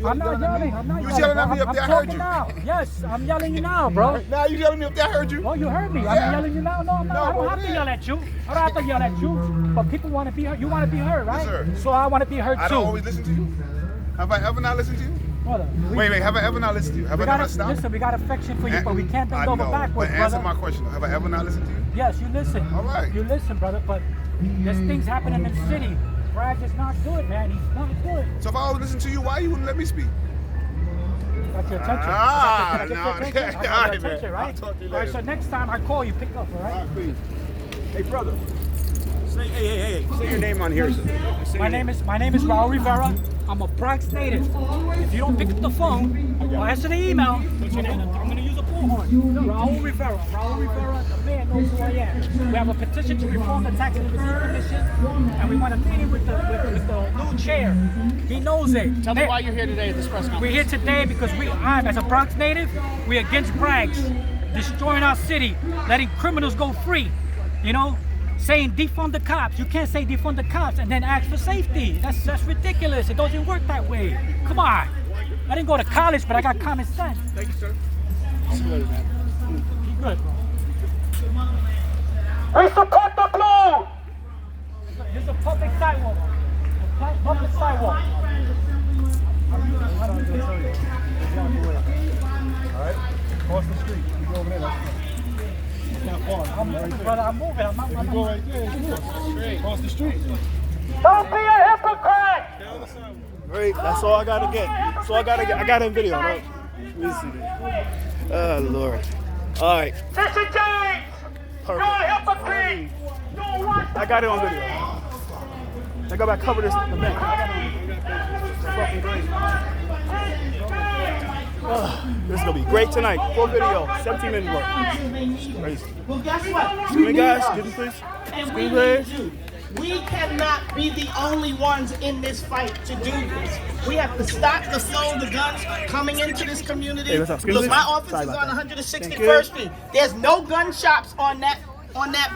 I'm not yelling. You was yelling at me up there, I heard you. Now. Yes, I'm yelling you now, bro. Now you yelling me up there, I heard you. Oh, you heard me. Yeah. I'm yelling you now. No, I'm not. I don't have to yell at you. I don't have to yell at you. But people want to be heard. You want to be heard, right? Yes, sir. So I want to be heard too. I don't always listen to you. Have I ever not listened to you? Brother, Wait, have I ever not listened to you? Have I never stopped? Listen, we got affection for you, but we can't bend over backwards, but brother. answer my question. Have I ever not listened to you? Yes, you listen. All right. You listen, brother, but there's things happening in the city. Brad is not good, man. He's not good. So if I always listen to you, why you wouldn't let me speak? Got your attention. Ah, got your attention, right? I'll talk to you later. All right, so next time I call you, pick up, all right? All right, please. Hey, brother. Say, hey. Say your name on here. My name is Raul Rivera. I'm a Bronx native. If you don't pick up the phone or answer the email, I'm gonna use a bullhorn. Raul Rivera, the man knows who I am. We have a petition to reform the Tax and Receipt Commission, and we want a meeting with the new chair. He knows it. Tell me why you're here today at this press conference. We're here today because I'm, as a Bronx native, we're against brags, destroying our city, letting criminals go free. You know, saying defund the cops. You can't say defund the cops and then ask for safety. That's ridiculous. It doesn't work that way. Come on. I didn't go to college, but I got common sense. Thank you, sir. Be good, bro. We support the blue. This is a public sidewalk. Public sidewalk. All right. Cross the street. You go over there. I'm moving, brother. I'm moving. I'm Go right there. Cross the street. Don't be a hypocrite. Great. That's all I gotta get. That's all I gotta get. I got it on video, right? Let me see this. Oh Lord. All right. Mr. James, you're a hypocrite. I got it on video. I go back, cover this in the back. I got it on video. It's fucking great. This is gonna be great tonight. Full video, 17 minutes work. Crazy. Well, guess what? Excuse me, guys. Excuse me, please. And Excuse we me, need please. you. We cannot be the only ones in this fight to do this. We have to stop the flow of the guns coming into this community. Hey, what's up? Excuse Because me? my office Sorry is about on that. 161st Street. There's no gun shops on that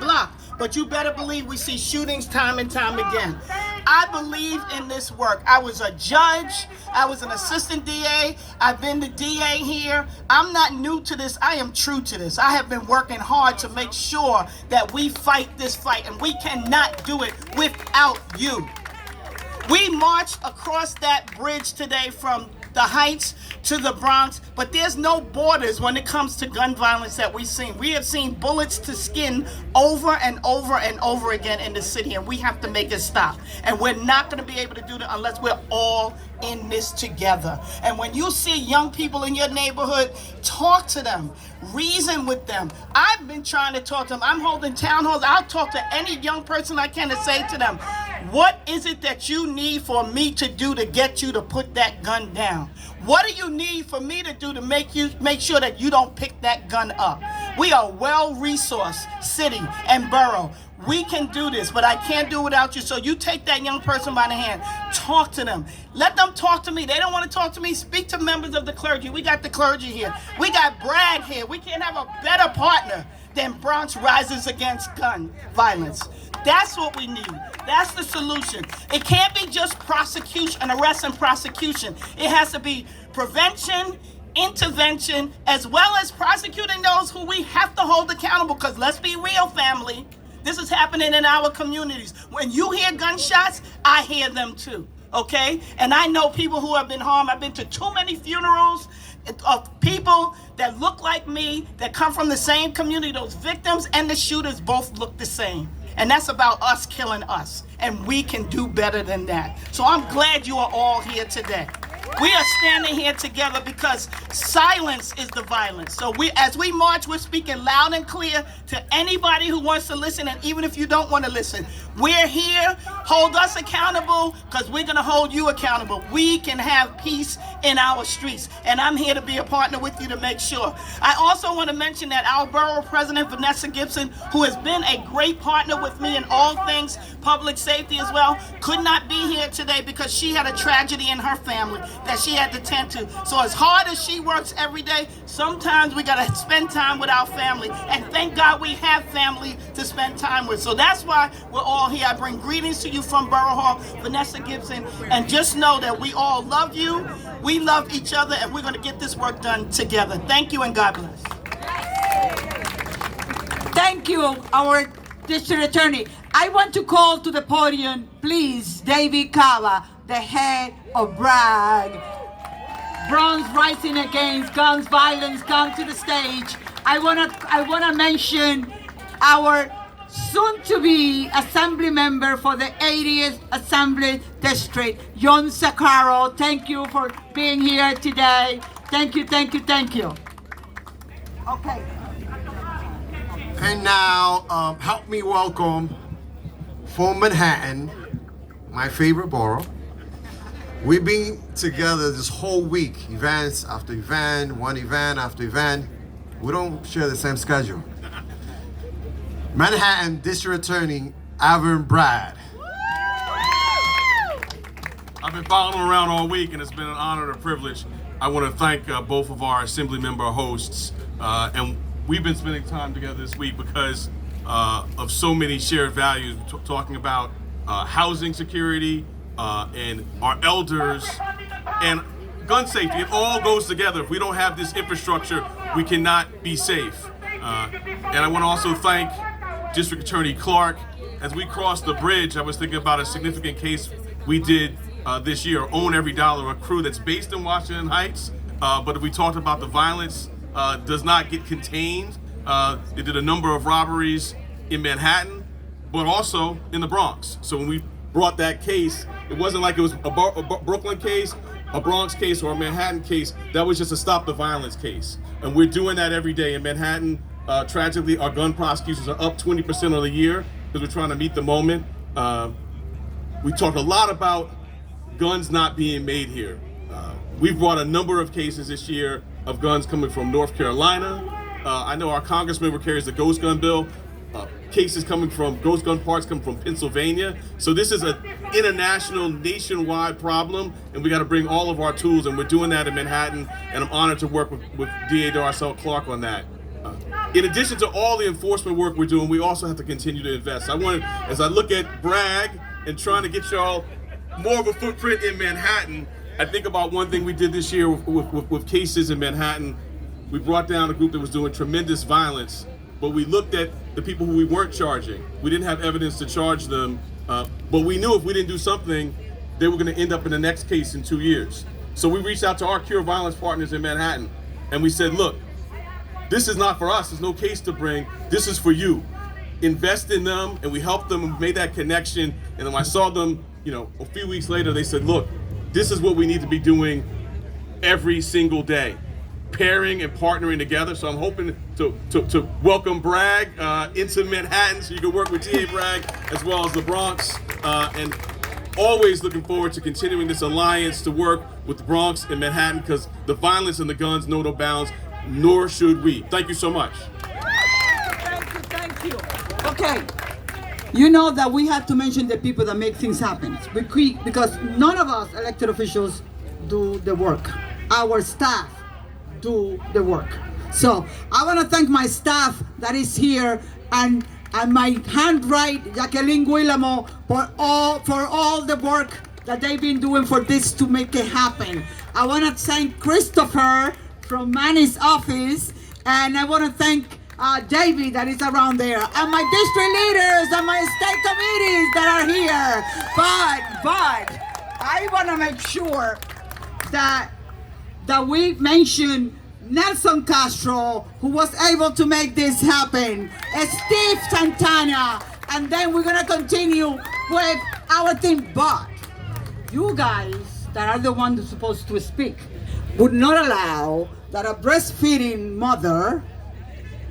block. But you better believe we see shootings time and time again. I believe in this work. I was a judge. I was an assistant DA. I've been the DA here. I'm not new to this. I am true to this. I have been working hard to make sure that we fight this fight, and we cannot do it without you. We marched across that bridge today from the Heights to the Bronx, but there's no borders when it comes to gun violence that we've seen. We have seen bullets to skin over and over and over again in the city, and we have to make it stop. And we're not going to be able to do that unless we're all in this together. And when you see young people in your neighborhood, talk to them, reason with them. I've been trying to talk to them. I'm holding town halls. I'll talk to any young person I can to say to them, what is it that you need for me to do to get you to put that gun down? What do you need for me to do to make sure that you don't pick that gun up? We are a well-resourced city and borough. We can do this, but I can't do it without you. So you take that young person by the hand, talk to them. Let them talk to me. They don't want to talk to me. Speak to members of the clergy. We got the clergy here. We got Bragg here. We can't have a better partner than Bronx Rises Against Gun Violence. That's what we need. That's the solution. It can't be just prosecution, an arrest and prosecution. It has to be prevention, intervention, as well as prosecuting those who we have to hold accountable. Because let's be real, family. This is happening in our communities. When you hear gunshots, I hear them too, okay? And I know people who have been harmed. I've been to too many funerals of people that look like me, that come from the same community. Those victims and the shooters both look the same. And that's about us killing us. And we can do better than that. So I'm glad you are all here today. We are standing here together because silence is the violence. So as we march, we're speaking loud and clear to anybody who wants to listen, and even if you don't want to listen. We're here. Hold us accountable because we're going to hold you accountable. We can have peace in our streets, and I'm here to be a partner with you to make sure. I also want to mention that our borough president, Vanessa Gibson, who has been a great partner with me in all things public safety as well, could not be here today because she had a tragedy in her family that she had to tend to. So as hard as she works every day, sometimes we got to spend time with our family. And thank God we have family to spend time with. So that's why we're all here. I bring greetings to you from Borough Hall, Vanessa Gibson. And just know that we all love you, we love each other, and we're going to get this work done together. Thank you and God bless. Thank you, our district attorney. I want to call to the podium, please, David Cava, the head of BRAG. Bronx Rising Against Guns Violence, come to the stage. I wanna mention our soon-to-be assembly member for the 80th Assembly District, John Sakaro. Thank you for being here today. Thank you, thank you, thank you. Okay. And now, help me welcome from Manhattan, my favorite borough. We've been together this whole week, events after event, one event after event. We don't share the same schedule. Manhattan District Attorney, Alvin Bragg. I've been following him around all week, and it's been an honor and a privilege. I want to thank both of our assembly member hosts, and we've been spending time together this week because of so many shared values, talking about housing security, and our elders, and gun safety. It all goes together. If we don't have this infrastructure, we cannot be safe. And I want to also thank District Attorney Clark. As we crossed the bridge, I was thinking about a significant case we did this year, Own Every Dollar, a crew that's based in Washington Heights, but if we talked about the violence, does not get contained. They did a number of robberies in Manhattan, but also in the Bronx. So when we brought that case, it wasn't like it was a Brooklyn case, a Bronx case, or a Manhattan case. That was just a stop the violence case. And we're doing that every day. In Manhattan, tragically, our gun prosecutions are up 20% of the year because we're trying to meet the moment. We talk a lot about guns not being made here. We've brought a number of cases this year of guns coming from North Carolina. I know our congressman carries the ghost gun bill. Cases coming from ghost gun parts coming from Pennsylvania. So this is an international, nationwide problem, and we got to bring all of our tools, and we're doing that in Manhattan, and I'm honored to work with DA Darcel Clark on that. In addition to all the enforcement work we're doing, we also have to continue to invest. As I look at BRAG and trying to get y'all more of a footprint in Manhattan, I think about one thing we did this year with cases in Manhattan. We brought down a group that was doing tremendous violence, but we looked at the people who we weren't charging. We didn't have evidence to charge them, but we knew if we didn't do something, they were gonna end up in the next case in 2 years. So we reached out to our Cure Violence partners in Manhattan, and we said, look, this is not for us, there's no case to bring, this is for you. Invest in them, and we helped them and made that connection, and then when I saw them, a few weeks later, they said, look, this is what we need to be doing every single day. Pairing and partnering together. So I'm hoping to welcome Bragg into Manhattan so you can work with DA Bragg as well as the Bronx. And always looking forward to continuing this alliance to work with the Bronx and Manhattan because the violence and the guns know no bounds, nor should we. Thank you so much. Thank you. Okay. You know that we have to mention the people that make things happen. Because none of us elected officials do the work. Our staff do the work. So I want to thank my staff that is here and my handwrite, Jacqueline Guillermo, for all the work that they've been doing for this to make it happen. I want to thank Christopher from Manny's office, and I want to thank David that is around there, and my district leaders and my state committees that are here. But I want to make sure that we mention Nelson Castro, who was able to make this happen, Steve Santana, and then we're gonna continue with our thing. But you guys that are the ones supposed to speak would not allow that a breastfeeding mother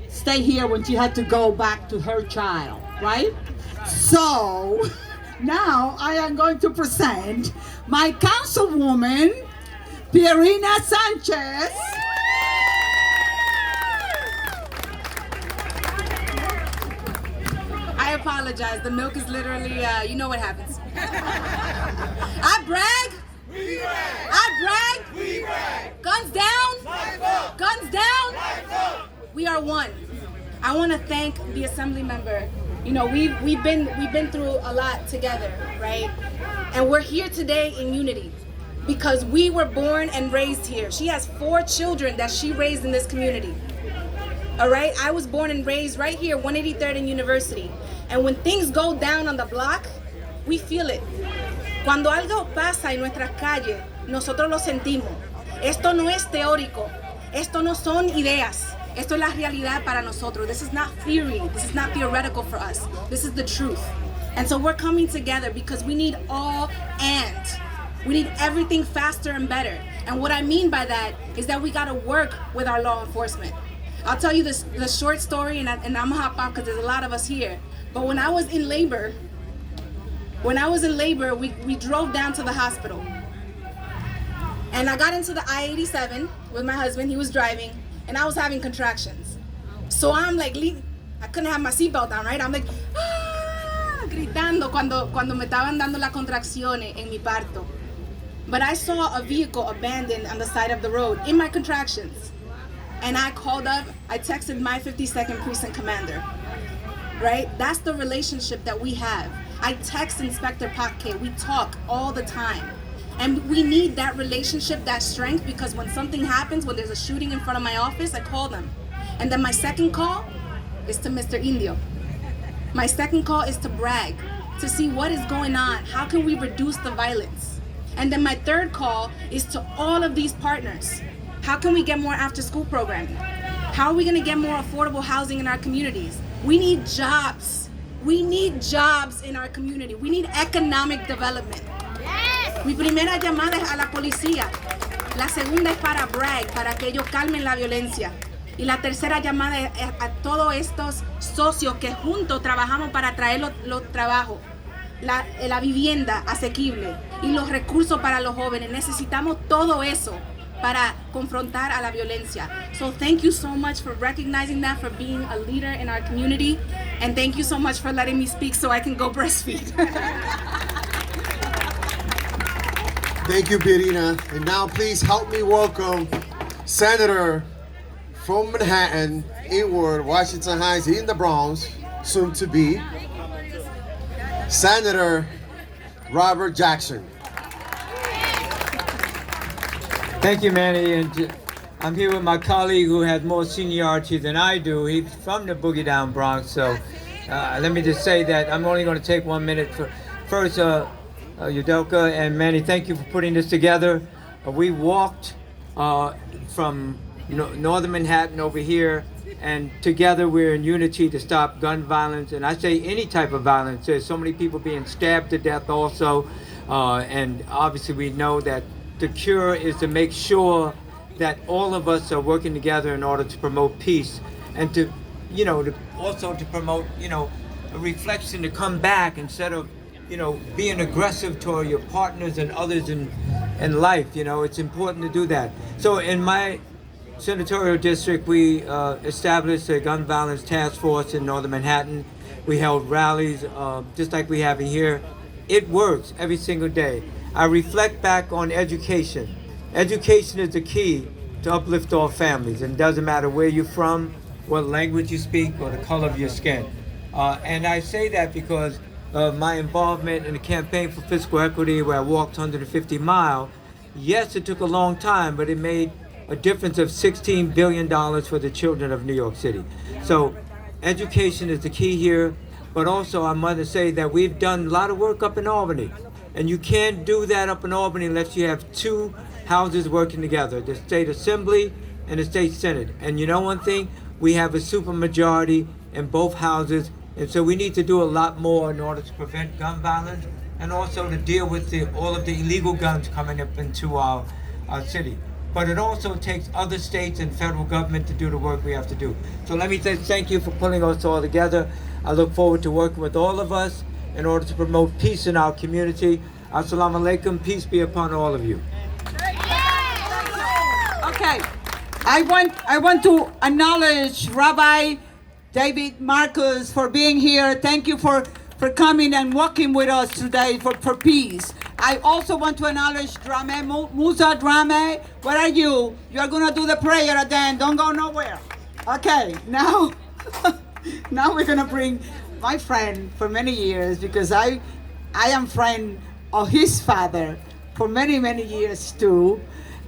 stay here when she had to go back to her child, right? So now I am going to present my councilwoman, Pierina Sanchez. I apologize. The milk is literally, you know what happens. I brag. We brag. I brag. We brag. Guns down. Life up. Guns down. Life up. We are one. I want to thank the assembly member. You know, we've been through a lot together, right? And we're here today in unity because we were born and raised here. She has 4 children that she raised in this community. All right, I was born and raised right here, 183rd and University. And when things go down on the block, we feel it. Cuando algo pasa en nuestras calles, nosotros lo sentimos. Esto no es teórico. Esto no son ideas. Esto es la realidad para nosotros. This is not theory. This is not theoretical for us. This is the truth. And so we're coming together because we need all and. We need everything faster and better. And what I mean by that is that we got to work with our law enforcement. I'll tell you the short story, and I'm gonna hop off because there's a lot of us here. But when I was in labor, we drove down to the hospital. And I got into the I-87 with my husband. He was driving, and I was having contractions. So I'm like, I couldn't have my seatbelt on, right? I'm like, gritando cuando me estaban dando las contracciones en mi parto. But I saw a vehicle abandoned on the side of the road in my contractions. And I called up, I texted my 52nd Precinct Commander, right? That's the relationship that we have. I text Inspector Paque, we talk all the time. And we need that relationship, that strength, because when something happens, when there's a shooting in front of my office, I call them. And then my second call is to Mr. Indio. My second call is to brag, to see what is going on. How can we reduce the violence? And then my third call is to all of these partners. How can we get more after-school programming? How are we gonna get more affordable housing in our communities? We need jobs. We need jobs in our community. We need economic development. Yes. Mi primera llamada es a la policía. La segunda es para brag, para que ellos calmen la violencia. Y la tercera llamada es a todos estos socios que juntos trabajamos para traer los trabajos, la vivienda asequible y los recursos para los jóvenes. Necesitamos todo eso para confrontar a la violencia. So thank you so much for recognizing that, for being a leader in our community, and thank you so much for letting me speak so I can go breastfeed. Thank you, Pierina. And now please help me welcome Senator from Manhattan, Inward, Washington Heights, in the Bronx, soon to be, Senator Robert Jackson. Thank you, Manny. And I'm here with my colleague who has more seniority than I do. He's from the Boogie Down Bronx. So let me just say that I'm only going to take 1 minute. First, Yudelka and Manny, thank you for putting this together. We walked from northern Manhattan over here, and together we're in unity to stop gun violence. And I say any type of violence. There's so many people being stabbed to death also. And obviously we know that the cure is to make sure that all of us are working together in order to promote peace, and to also to promote, a reflection to come back instead of, being aggressive toward your partners and others in life. It's important to do that. So in my senatorial district, we established a gun violence task force in northern Manhattan. We held rallies just like we have in here. It works every single day. I reflect back on education. Education is the key to uplift all families, and it doesn't matter where you're from, what language you speak, or the color of your skin. And I say that because of my involvement in the campaign for fiscal equity, where I walked 150 miles. Yes, it took a long time, but it made a difference of $16 billion for the children of New York City. So education is the key here, but also I want to say that we've done a lot of work up in Albany. And you can't do that up in Albany unless you have two houses working together, the state assembly and the state senate. And you know one thing, we have a supermajority in both houses And so we need to do a lot more in order to prevent gun violence and also to deal with all of the illegal guns coming up into our city. But it also takes other states and federal government to do the work we have to do. So let me say thank you for pulling us all together. I look forward to working with all of us in order to promote peace in our community. Assalamu alaikum, peace be upon all of you. Okay, I want to acknowledge Rabbi David Marcus for being here. Thank you for coming and walking with us today for peace. I also want to acknowledge Drame, Musa Drame. Where are you? You're gonna do the prayer at the end. Don't go nowhere. Okay, now we're gonna bring my friend for many years, because I am friend of his father for many, many years too.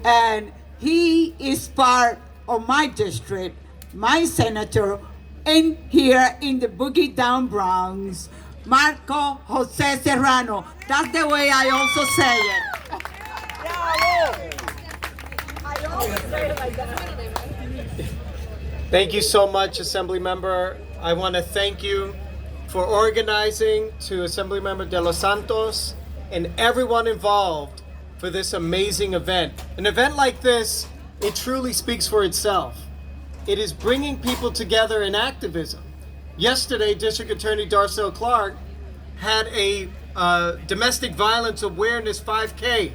And he is part of my district, my senator, in here in the Boogie Down Bronx, Marco Jose Serrano. That's the way I also say it. Thank you so much, Assembly Member. I want to thank you for organizing, to Assemblymember De Los Santos and everyone involved for this amazing event. An event like this, it truly speaks for itself. It is bringing people together in activism. Yesterday, District Attorney Darcel Clark had a domestic violence awareness 5K.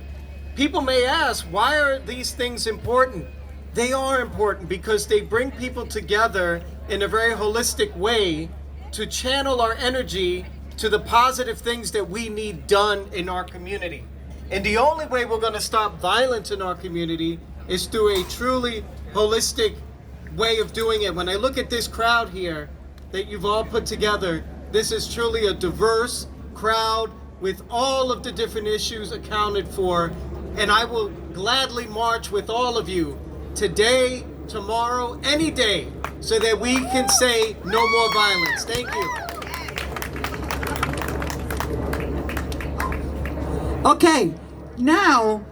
People may ask, why are these things important? They are important because they bring people together in a very holistic way to channel our energy to the positive things that we need done in our community. And the only way we're going to stop violence in our community is through a truly holistic way of doing it. When I look at this crowd here that you've all put together, this is truly a diverse crowd with all of the different issues accounted for. And I will gladly march with all of you today, tomorrow, any day, so that we can say no more violence. Thank you. Okay, now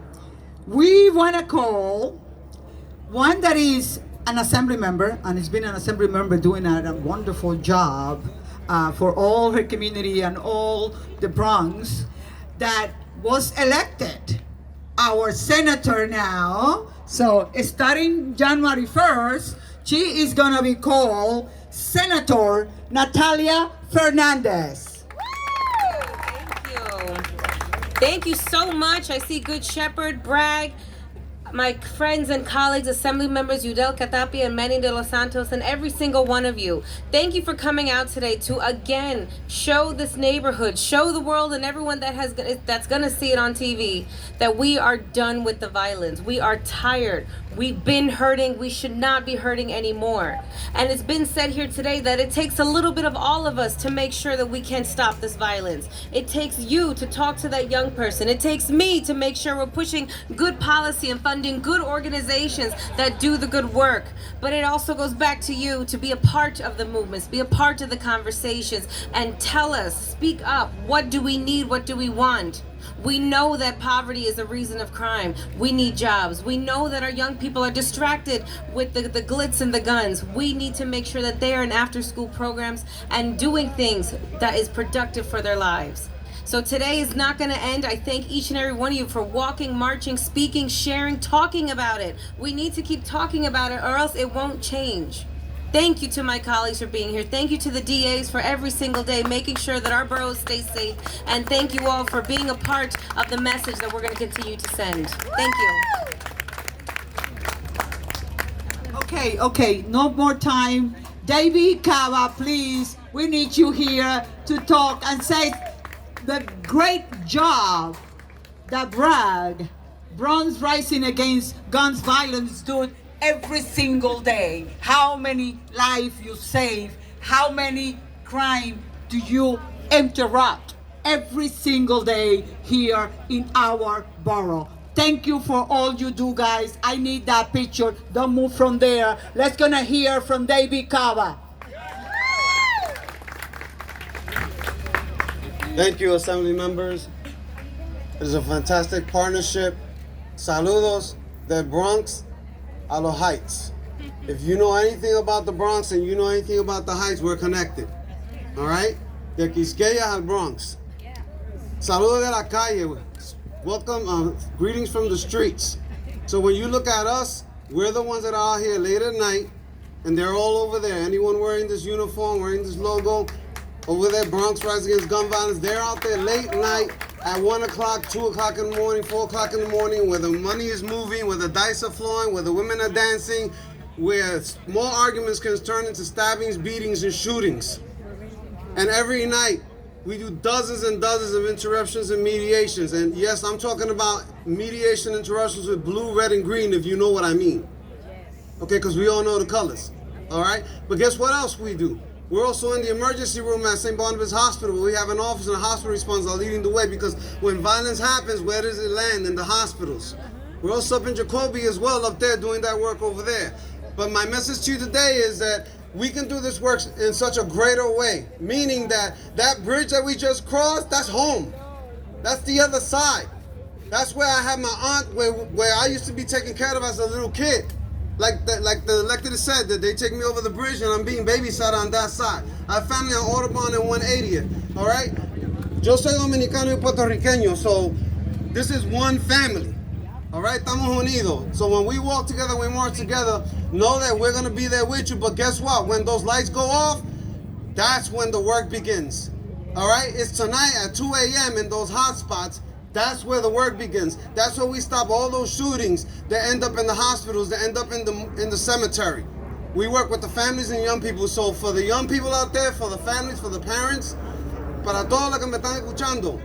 we want to call one that is an assembly member, and has been an assembly member doing a wonderful job for all her community and all the Bronx, that was elected our senator now. So starting January 1st, she is gonna be called Senator Natalia Fernandez. Thank you so much. I see Good Shepherd, Bragg, my friends and colleagues, assembly members, Yudel Catapia and Manny de los Santos, and every single one of you. Thank you for coming out today to again show this neighborhood, show the world and everyone that's gonna see it on TV that we are done with the violence. We are tired. We've been hurting. We should not be hurting anymore. And it's been said here today that it takes a little bit of all of us to make sure that we can stop this violence. It takes you to talk to that young person. It takes me to make sure we're pushing good policy and funding good organizations that do the good work. But it also goes back to you to be a part of the movements, be a part of the conversations, and tell us, speak up. What do we need? What do we want? We know that poverty is a reason of crime. We need jobs. We know that our young people are distracted with the glitz and the guns. We need to make sure that they are in after-school programs and doing things that is productive for their lives. So today is not going to end. I thank each and every one of you for walking, marching, speaking, sharing, talking about it. We need to keep talking about it or else it won't change. Thank you to my colleagues for being here. Thank you to the DAs for every single day making sure that our boroughs stay safe. And thank you all for being a part of the message that we're going to continue to send. Thank you. Okay, no more time. David Cava, please, we need you here to talk and say the great job that Bragg, Bronx Rising Against Guns Violence, doing every single day. How many lives you save, how many crime do you interrupt every single day here in our borough. Thank you for all you do, guys. I need that picture. Don't move from there. Let's gonna hear from David Cava. Thank you, Assembly members. It is a fantastic partnership. Saludos del Bronx a los Heights. If you know anything about the Bronx and you know anything about the Heights, we're connected. all right? De Quisqueya al Bronx. Saludos de la calle. Welcome, greetings from the streets. So when you look at us, we're the ones that are out here late at night, and they're all over there. Anyone wearing this uniform, wearing this logo, over there, Bronx Rise Against Gun Violence, they're out there late night at 1 o'clock, 2 o'clock in the morning, 4 o'clock in the morning, where the money is moving, where the dice are flowing, where the women are dancing, where small arguments can turn into stabbings, beatings, and shootings. And every night, we do dozens and dozens of interruptions and mediations. And yes, I'm talking about mediation interruptions with blue, red, and green, if you know what I mean. Okay, because we all know the colors. All right? But guess what else we do? We're also in the emergency room at St. Barnabas Hospital, where we have an office and a hospital response are leading the way, because when violence happens, where does it land? In the hospitals. We're also up in Jacoby as well, up there doing that work over there. But my message to you today is that we can do this work in such a greater way, meaning that that bridge that we just crossed, that's home. That's the other side. That's where I have my aunt, where I used to be taken care of as a little kid. Like the elected said, that they take me over the bridge and I'm being babysat on that side. I have family on Audubon and 180th, all right? Yo soy dominicano y puertorriqueño, so this is one family. All right, estamos unidos. So when we walk together, we march together, know that we're going to be there with you. But guess what? When those lights go off, that's when the work begins. All right? It's tonight at 2 a.m. in those hot spots. That's where the work begins. That's where we stop all those shootings that end up in the hospitals, that end up in the cemetery. We work with the families and young people. So for the young people out there, for the families, for the parents, para todos los que me están escuchando,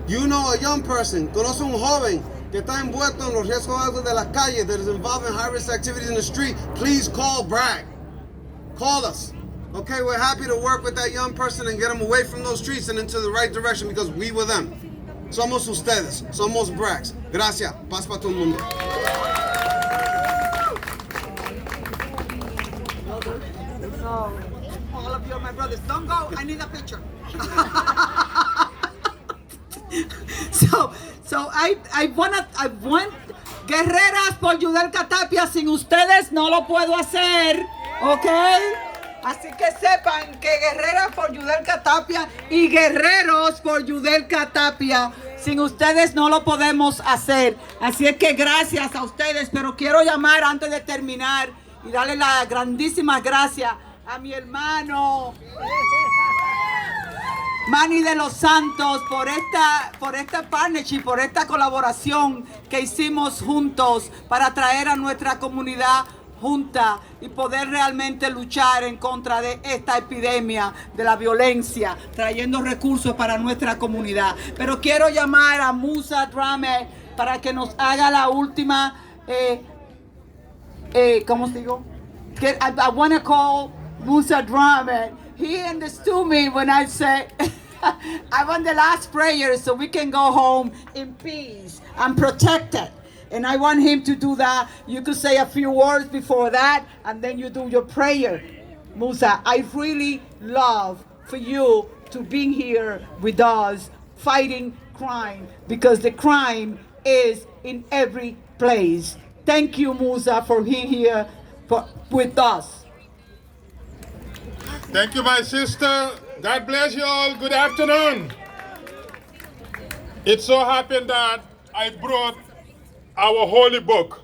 you know a young person, conoce un joven que está envuelto en los riesgos de las calles, that is involved in high-risk activities in the street, please call Bragg. Call us. Okay, we're happy to work with that young person and get them away from those streets and into the right direction, because we were them. Somos ustedes. Somos Braggs. Gracias. Paz para todo el mundo. All of you are my brothers. Don't go. I need a picture. So I want guerreras por Yudelka Tapia. Sin ustedes no lo puedo hacer, ¿ok? Así que sepan que guerreras por Yudelka Tapia y guerreros por Yudelka Tapia. Sin ustedes no lo podemos hacer. Así es que gracias a ustedes. Pero quiero llamar antes de terminar y darle las grandísimas gracias a mi hermano Manny de los Santos por esta partnership, por esta colaboración que hicimos juntos para traer a nuestra comunidad junta y poder realmente luchar en contra de esta epidemia de la violencia, trayendo recursos para nuestra comunidad. Pero quiero llamar a Musa Drame para que nos haga la última, ¿cómo digo? I want to call Musa Drame. He understood me when I said, I want the last prayer so we can go home in peace and protected. And I want him to do that. You could say a few words before that, and then you do your prayer. Musa, I really love for you to be here with us fighting crime, because the crime is in every place. Thank you, Musa, for being here with us. Thank you, my sister. God bless you all. Good afternoon. It so happened that I brought our holy book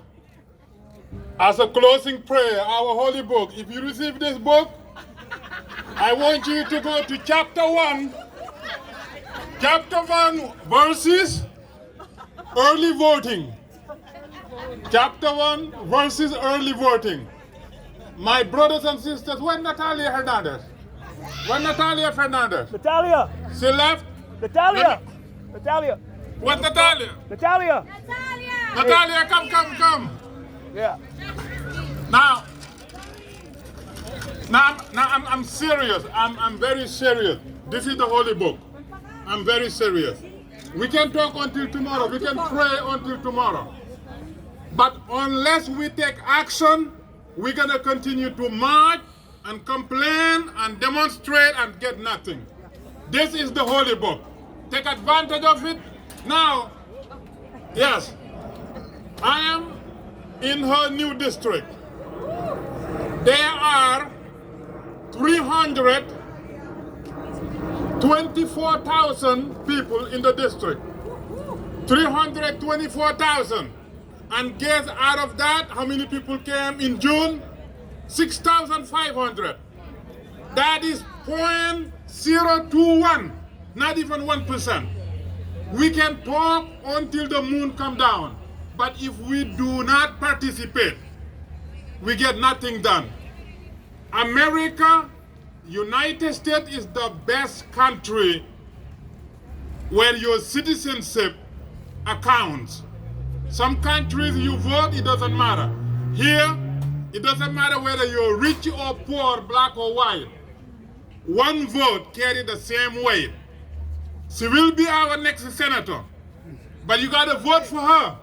as a closing prayer. Our holy book. If you receive this book, I want you to go to chapter 1. Chapter 1, verses early voting. Chapter 1, verses early voting. My brothers and sisters, where's Natalia Hernandez? Where's Natalia Fernandez? Natalia! She left? Natalia! Natalia! What Natalia? Natalia! Natalia, come. Yeah. Now I'm serious. I'm very serious. This is the holy book. I'm very serious. We can talk until tomorrow. We can pray until tomorrow. But unless we take action, we're going to continue to march and complain and demonstrate and get nothing. This is the holy book. Take advantage of it. Now, yes, I am in her new district. There are 300 24,000 people in the district. 324,000. And guess out of that, how many people came in June? 6,500. That is 0.021, not even 1%. We can talk until the moon comes down, but if we do not participate, we get nothing done. America, United States is the best country where your citizenship accounts. Some countries you vote, it doesn't matter. Here, it doesn't matter whether you're rich or poor, black or white. One vote carries the same weight. She will be our next senator, but you gotta vote for her.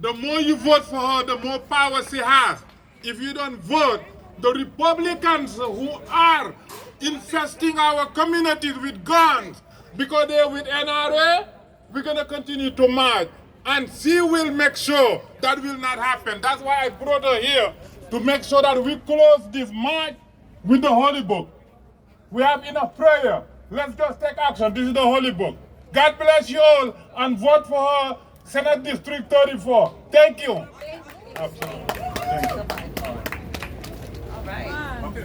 The more you vote for her, the more power she has. If you don't vote, the Republicans who are infesting our communities with guns, because they're with NRA, we're gonna continue to march. And she will make sure that will not happen. That's why I brought her here, to make sure that we close this march with the Holy Book. We have enough prayer. Let's just take action. This is the Holy Book. God bless you all, and vote for her, Senate District 34. Thank you. Absolutely. Thank you. All right. Okay.